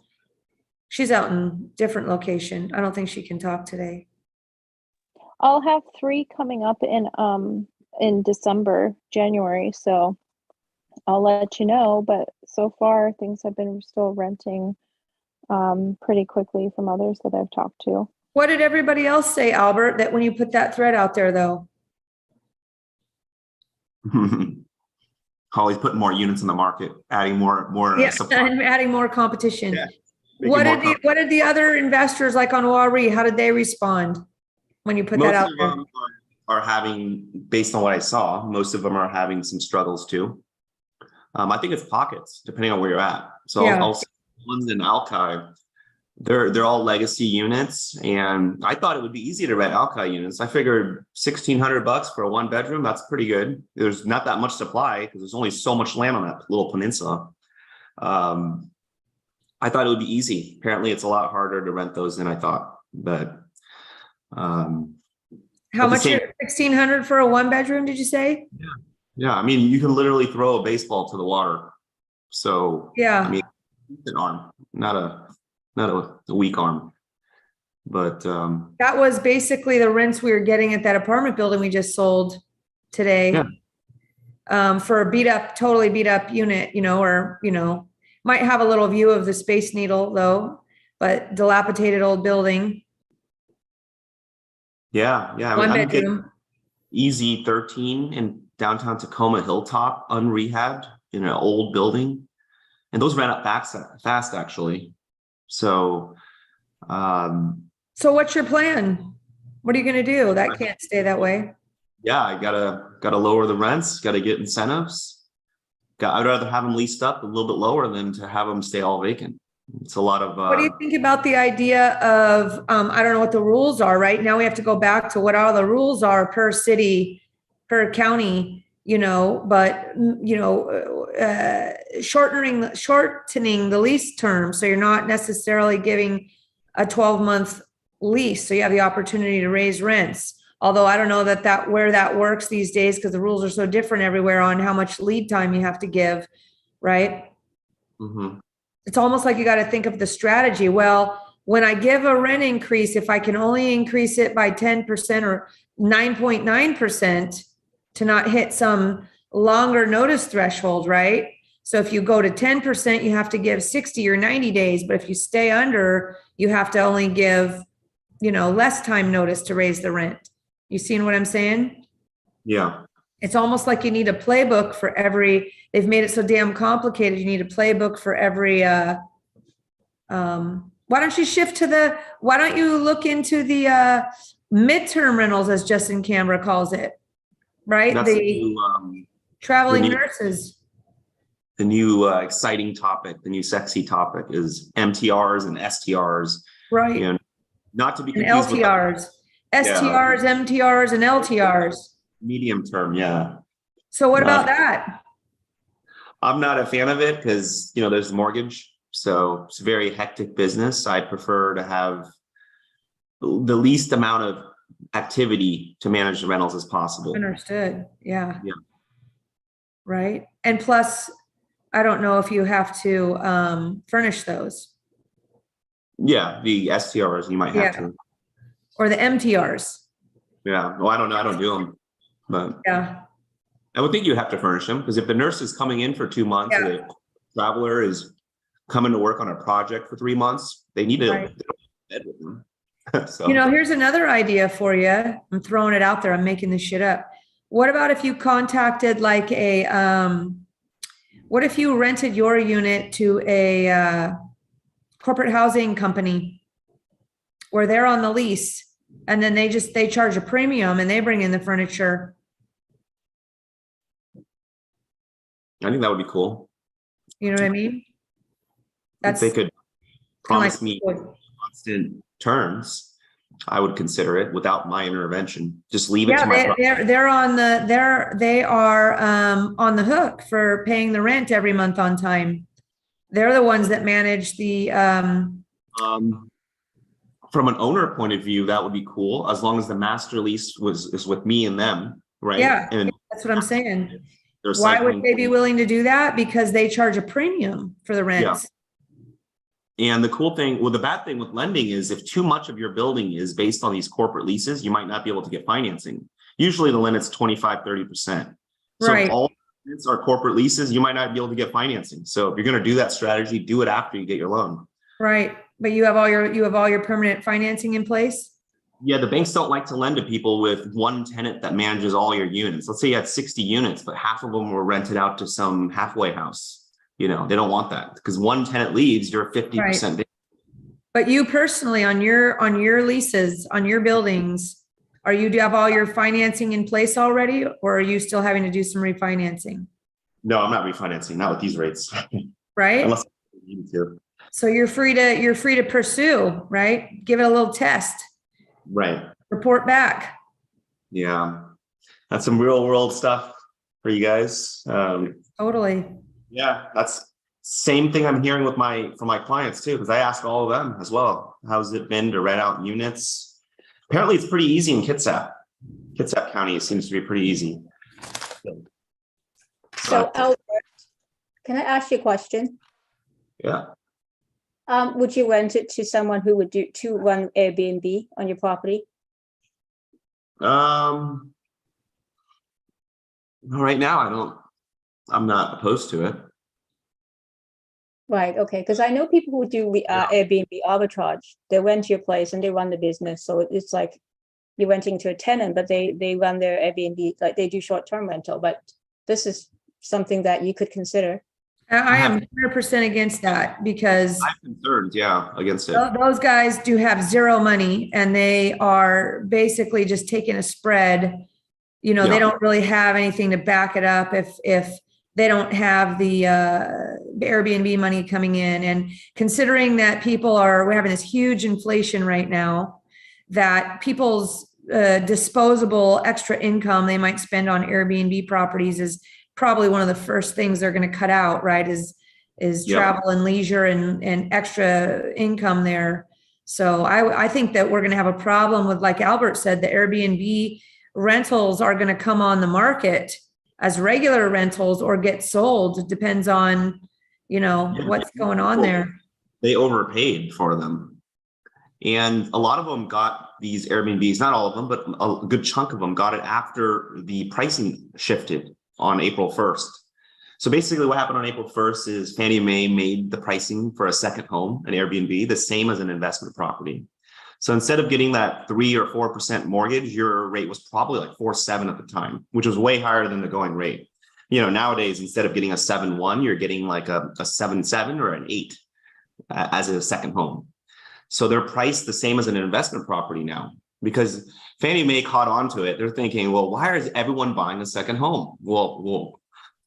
She's out in different location. I don't think she can talk today. I'll have 3 coming up in December, January. So I'll let you know. But so far, things have been still renting pretty quickly from others that I've talked to. What did everybody else say, Albert, that when you put that thread out there, though? Holly's putting more units in the market, adding more supply. And adding more competition. Yeah. What did the other investors like on ARV, how did they respond when you put that out there? Most of them are having, based on what I saw, most of them are having some struggles too. I think it's pockets, depending on where you're at. So I'll say ones in Alki, they're all legacy units, and I thought it would be easy to rent Alki units. I figured $1,600 for a 1-bedroom, that's pretty good. There's not that much supply because there's only so much land on that little peninsula. I thought it would be easy. Apparently, it's a lot harder to rent those than I thought. But how much? $1,600 for a 1-bedroom? Did you say? Yeah. I mean, you can literally throw a baseball to the water. So yeah, I mean, an arm, not a weak arm. But that was basically the rents we were getting at that apartment building we just sold today. Yeah. For a totally beat up unit, might have a little view of the Space Needle though, but dilapidated old building. Yeah. One bedroom. Easy 13 in downtown Tacoma Hilltop, unrehabbed in an old building. And those ran up fast actually. So what's your plan? What are you going to do? That can't stay that way. Yeah, I gotta lower the rents, gotta get incentives. I'd rather have them leased up a little bit lower than to have them stay all vacant. It's a lot of. What do you think about the idea of, I don't know what the rules are, right? Now we have to go back to what all the rules are per city, per county, but, shortening the lease term. So you're not necessarily giving a 12-month lease. So you have the opportunity to raise rents. Although I don't know where that works these days because the rules are so different everywhere on how much lead time you have to give, right? Mm-hmm. It's almost like you got to think of the strategy. Well, when I give a rent increase, if I can only increase it by 10% or 9.9% to not hit some longer notice threshold, right? So if you go to 10%, you have to give 60 or 90 days. But if you stay under, you have to only give, less time notice to raise the rent. You seen what I'm saying? Yeah. It's almost like you need a playbook for they've made it so damn complicated. You need a playbook for every, why don't you look into the midterm rentals, as Justin Canberra calls it, right? That's traveling nurses. The new exciting topic, the new sexy topic is MTRs and STRs. Right. And not to be confused with LTRs. STRs, MTRs, and LTRs. Medium term, yeah. So what about that? I'm not a fan of it because, there's mortgage. So it's a very hectic business. I prefer to have the least amount of activity to manage the rentals as possible. Understood. Yeah. Yeah. Right. And plus, I don't know if you have to furnish those. Yeah, the STRs you might have to. Or the MTRs. Yeah. Well, I don't know. I don't do them. But yeah, I would think you have to furnish them because if the nurse is coming in for 2 months, or the traveler is coming to work on a project for 3 months, they need to bed with them. So. Here's another idea for you. I'm throwing it out there. I'm making this shit up. What about if you contacted what if you rented your unit to corporate housing company where they're on the lease and then they charge a premium and they bring in the furniture. I think that would be cool. You know what I mean? If they could promise kinda me constant terms, I would consider it without my intervention. Just leave it to my. Yeah, they are on the hook for paying the rent every month on time. They're the ones that manage the From an owner point of view, that would be cool, as long as the master lease is with me and them, right? Yeah, And that's what I'm saying. they're Why would cycling- they be willing to do that? Because they charge a premium for the rents. And the cool thing, well, the bad thing with lending is if too much of your building is based on these corporate leases, you might not be able to get financing. Usually the limit's 25, 30%. So Right. if all it's are corporate leases, you might not be able to get financing. So if you're going to do that strategy, do it after you get your loan. Right. But you have all your permanent financing in place? Yeah, the banks don't like to lend to people with one tenant that manages all your units. Let's say you had 60 units, but half of them were rented out to some halfway house. You know, they don't want that because one tenant leaves, you're 50%. But you personally on your leases, on your buildings, do you have all your financing in place already, or are you still having to do some refinancing? No, I'm not refinancing, not with these rates. Right? Unless you need to. So you're free to pursue, right? Give it a little test. Right. Report back. Yeah. That's some real world stuff for you guys. Totally. Yeah, that's same thing I'm hearing from my clients too, because I ask all of them as well. How's it been to rent out units? Apparently it's pretty easy in Kitsap. Kitsap County seems to be pretty easy. So Albert, can I ask you a question? Yeah. Would you rent it to someone who would run Airbnb on your property? Right now I'm not opposed to it. Right, okay, because I know people who do Airbnb arbitrage. They rent your place and they run the business. So it's like you're renting to a tenant, but they run their Airbnb, like they do short-term rental. But this is something that you could consider. I am 100% against that because I'm concerned, against it. those guys do have zero money and they are basically just taking a spread. You know, they don't really have anything to back it up if they don't have the Airbnb money coming in. And considering that we're having this huge inflation right now, that people's disposable extra income they might spend on Airbnb properties is probably one of the first things they're going to cut out, right? Is travel and leisure and extra income there. So I think that we're going to have a problem with, like Albert said, the Airbnb rentals are going to come on the market as regular rentals or get sold. It depends on, what's going on there. They overpaid for them. And a lot of them got these Airbnbs, not all of them, but a good chunk of them got it after the pricing shifted on April 1st. So basically what happened on April 1st is Fannie Mae made the pricing for a second home, an Airbnb, the same as an investment property. So instead of getting that 3 or 4% mortgage, your rate was probably like 4.7 at the time, which was way higher than the going rate. Nowadays, instead of getting a 7.1, you're getting like a 7.7 or an 8 as a second home. So they're priced the same as an investment property now because Fannie Mae caught on to it. They're thinking, well, why is everyone buying a second home? Well,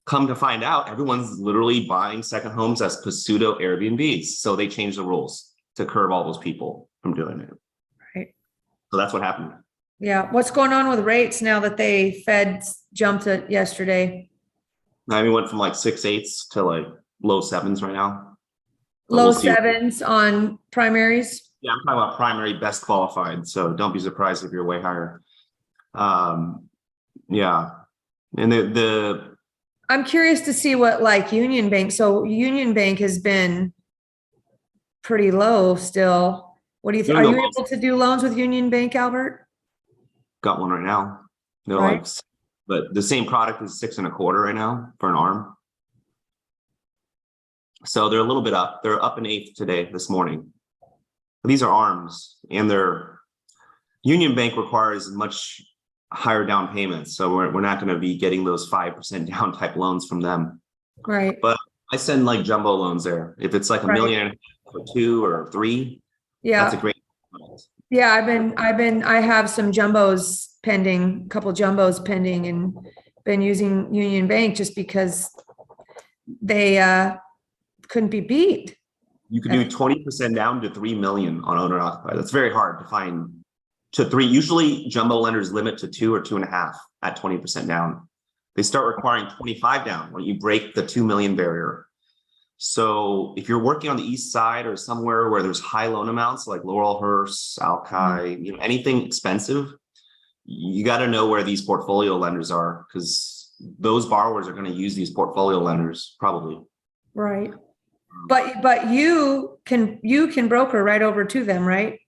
come to find out, everyone's literally buying second homes as pseudo Airbnbs. So they changed the rules to curb all those people from doing it. Right. So that's what happened. Yeah. What's going on with rates now that Fed jumped it yesterday? I mean, went from like 6.8s to like low 7s right now. But Low we'll see. 7s on primaries. Yeah, I'm talking about primary best qualified. So don't be surprised if you're way higher. Yeah. And I'm curious to see what like Union Bank. So Union Bank has been pretty low still. What do you think? Are you able to do loans with Union Bank, Albert? got one right now. They're Right. but the same product is 6.25 right now for an ARM. So they're a little bit up. They're up 1/8 today, this morning. But these are ARMs, and their Union Bank requires much higher down payments. So we're not going to be getting those 5% down type loans from them. Right. But I send like jumbo loans there. If it's like a Right. million and a for 2 or 3. That's a Yeah. great. Yeah. I have some jumbos pending, a couple jumbos pending, and been using Union Bank just because they couldn't be beat. You could do 20% down to 3 million on owner occupied. That's very hard to find. To 3, usually jumbo lenders limit to 2 or 2.5 at 20% down. They start requiring 25 down when you break the 2 million barrier. So if you're working on the east side or somewhere where there's high loan amounts like Laurelhurst, Alki, anything expensive, you got to know where these portfolio lenders are, because those borrowers are going to use these portfolio lenders probably. Right. But you can broker right over to them, right?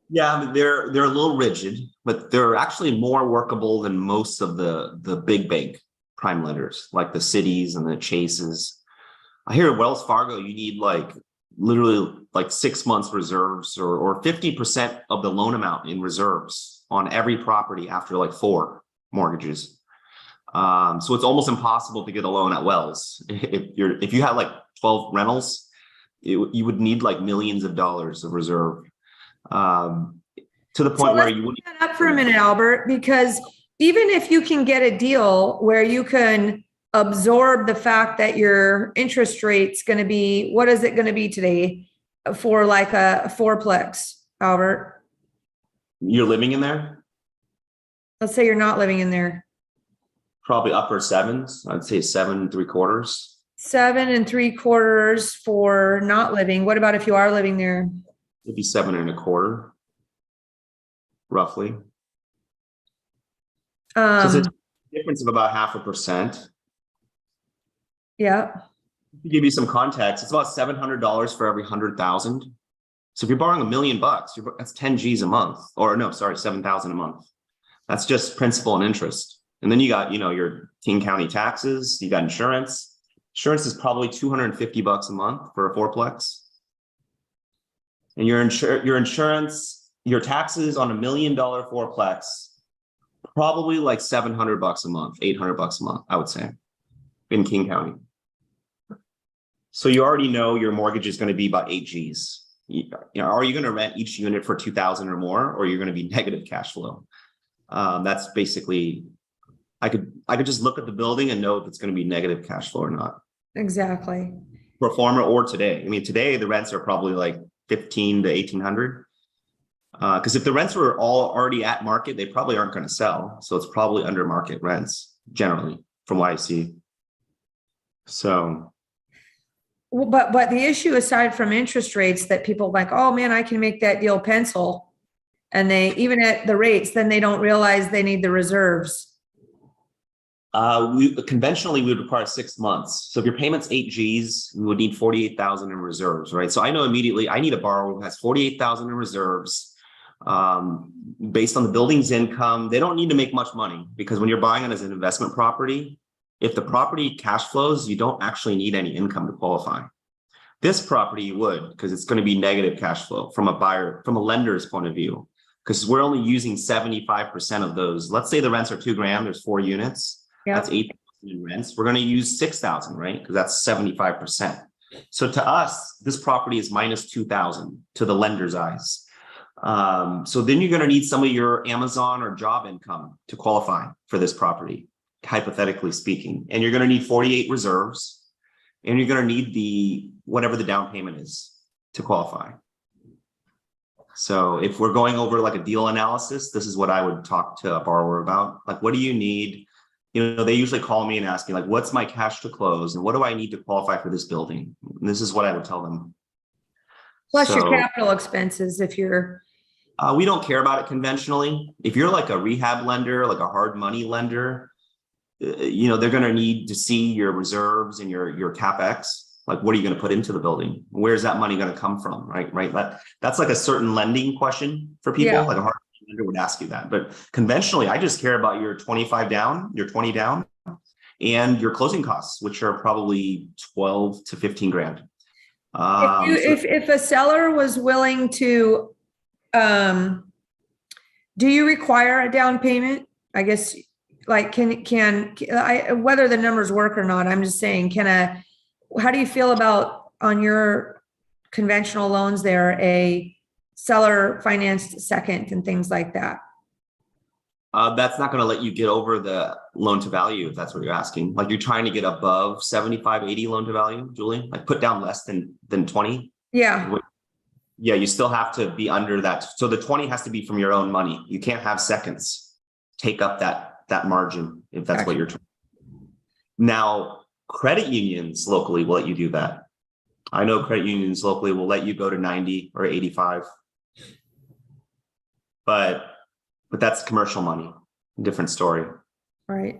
Yeah, they're a little rigid, but they're actually more workable than most of the big bank prime lenders, like the Cities and the Chases. I hear at Wells Fargo, you need literally 6 months reserves or 50% of the loan amount in reserves on every property after 4 mortgages. So it's almost impossible to get a loan at Wells. If you had 12 rentals, you would need millions of dollars of reserve. To the point where you wouldn't. Up for a minute, Albert, because even if you can get a deal where you can absorb the fact that your interest rate's going to be, what is it going to be today for a fourplex, Albert? You're living in there? Let's say you're not living in there. Probably upper 7s. I'd say 7 3/4. 7 3/4 for not living. What about if you are living there? It'd be 7 1/4, roughly. So it's a difference of about 0.5%. Yeah. To give you some context, it's about $700 for every 100,000. So if you're borrowing $1 million, that's 10 G's a month, or no, sorry, 7,000 a month. That's just principal and interest. And then you got, your King County taxes, you got insurance. Insurance is probably $250 a month for a fourplex. And your insurance, your taxes on $1 million fourplex, probably $700 a month, $800 a month, I would say, in King County. So you already know your mortgage is going to be about 8 G's. Are you going to rent each unit for 2,000 or more, or you're going to be negative cash flow? That's basically, I could just look at the building and know if it's going to be negative cash flow or not. Exactly. Pro forma or today. Today the rents are probably $1,500 to $1,800. Because if the rents were all already at market, they probably aren't going to sell. So it's probably under market rents generally, from what I see. So. Well, but the issue, aside from interest rates, that people oh man, I can make that deal pencil, and they, even at the rates, then they don't realize they need the reserves. Conventionally, we would require 6 months. So if your payment's 8 G's, we would need 48,000 in reserves, right? So I know immediately I need a borrower who has 48,000 in reserves. Based on the building's income, they don't need to make much money, because when you're buying it as an investment property, if the property cash flows, you don't actually need any income to qualify. This property you would, because it's going to be negative cash flow from a lender's point of view, because we're only using 75% of those. Let's say the rents are $2,000, there's 4 units. Yep. That's 8,000 in rents. We're going to use 6,000, right? Because that's 75%. So to us, this property is minus 2,000 to the lender's eyes. So then you're going to need some of your Amazon or job income to qualify for this property, hypothetically speaking. And you're going to need 48 reserves, and you're going to need whatever the down payment is to qualify. So if we're going over a deal analysis, this is what I would talk to a borrower about. What do you need? They usually call me and ask me what's my cash to close, and what do I need to qualify for this building? And this is what I would tell them. Plus your capital expenses, if you're. We don't care about it conventionally. If you're a rehab lender, a hard money lender, they're going to need to see your reserves and your CapEx. What are you going to put into the building? Where's that money going to come from? Right. That's a certain lending question for people. Yeah. A hard lender would ask you that. But conventionally, I just care about your 25 down, your 20 down, and your closing costs, which are probably 12 to 15 grand. If a seller was willing to, do you require a down payment? I guess, can I, whether the numbers work or not, I'm just saying, how do you feel about on your conventional loans, they're a seller financed second and things like that. That's not going to let you get over the loan to value, if that's what you're asking. Like you're trying to get above 75, 80 loan to value, Julie, like put down less than 20. Yeah. Yeah, you still have to be under that. So the 20 has to be from your own money. You can't have seconds take up that margin if that's what you're trying. Now, credit unions locally will let you do that. I know credit unions locally will let you go to 90 or 85. But that's commercial money, different story. Right.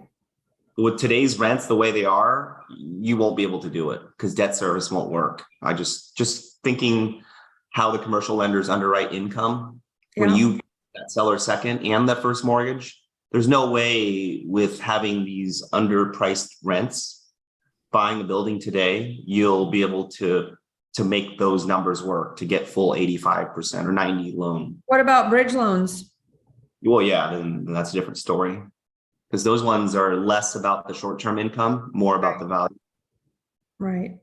With today's rents the way they are, you won't be able to do it because debt service won't work. I just thinking how the commercial lenders underwrite income when you get that seller second and the first mortgage. There's no way with having these underpriced rents, buying a building today, you'll be able to make those numbers work to get full 85% or 90 loan. What about bridge loans? Well, yeah, then that's a different story because those ones are less about the short-term income, more about the value. Right.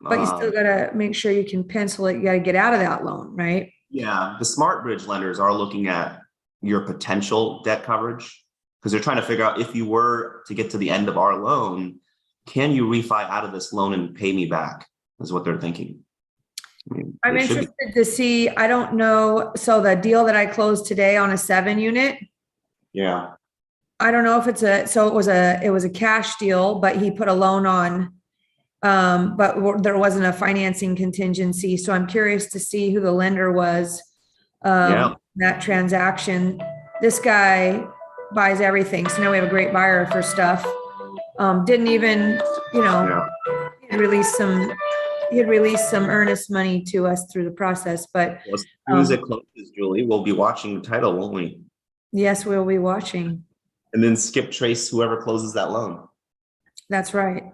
But you still got to make sure you can pencil it. You got to get out of that loan, right? Yeah, the smart bridge lenders are looking at your potential debt coverage because they're trying to figure out if you were to get to the end of our loan, can you refi out of this loan and pay me back? Is what they're thinking. I mean, I'm interested to see, I don't know. So the deal that I closed today on a 7 unit. Yeah. I don't know if it was a cash deal, but he put a loan on, but there wasn't a financing contingency. So I'm curious to see who the lender was, that transaction. This guy buys everything. So now we have a great buyer for stuff. Didn't even, he had released some earnest money to us through the process, but as soon as it closes, Julie, we'll be watching the title, won't we? Yes, we'll be watching. And then skip trace whoever closes that loan. That's right.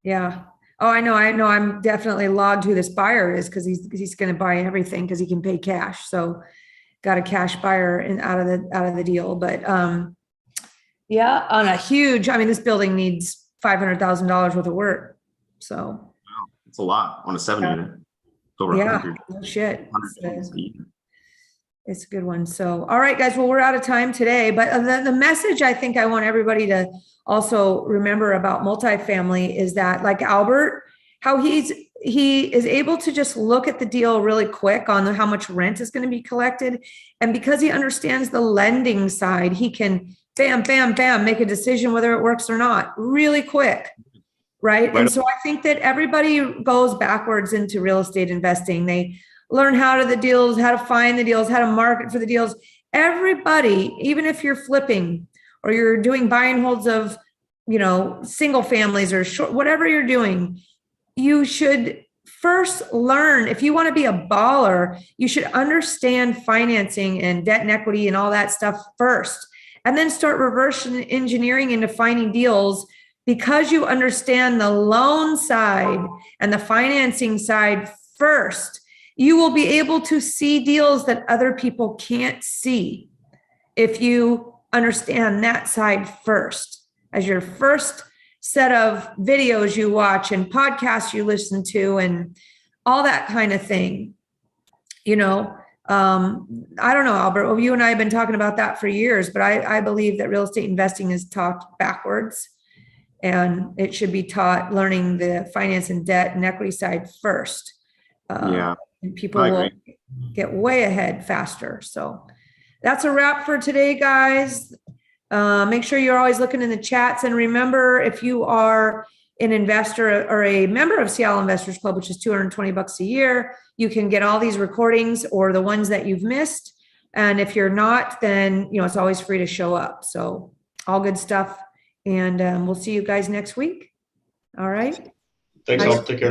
Yeah. Oh, I know. I'm definitely logged who this buyer is because he's going to buy everything because he can pay cash. So got a cash buyer out of the deal. But yeah, on a huge, this building needs $500,000 worth of work. So wow, it's a lot on a 7 unit. It's over 100. No shit. It's a good one. So, all right, guys. Well, we're out of time today, but the message I think I want everybody to also remember about multifamily is that, like Albert, how he is able to just look at the deal really quick on how much rent is going to be collected. And because he understands the lending side, he can bam, bam, bam, make a decision whether it works or not really quick. Right. And so I think that everybody goes backwards into real estate investing. They learn how to find the deals, how to market for the deals. Everybody, even if you're flipping or you're doing buy and holds of, single families or short, whatever you're doing, you should first learn. If you want to be a baller, you should understand financing and debt and equity and all that stuff first, and then start reverse engineering into finding deals. Because you understand the loan side and the financing side first, you will be able to see deals that other people can't see if you understand that side first. As your first set of videos you watch and podcasts you listen to and all that kind of thing. I don't know, Albert, well, you and I have been talking about that for years, but I believe that real estate investing is taught backwards. And it should be taught learning the finance and debt and equity side first. And people will get way ahead faster. So that's a wrap for today, guys. Make sure you're always looking in the chats. And remember, if you are an investor or a member of Seattle Investors Club, which is $220 a year, you can get all these recordings or the ones that you've missed. And if you're not, then, it's always free to show up. So all good stuff. And we'll see you guys next week. All right. Thanks all. Take care.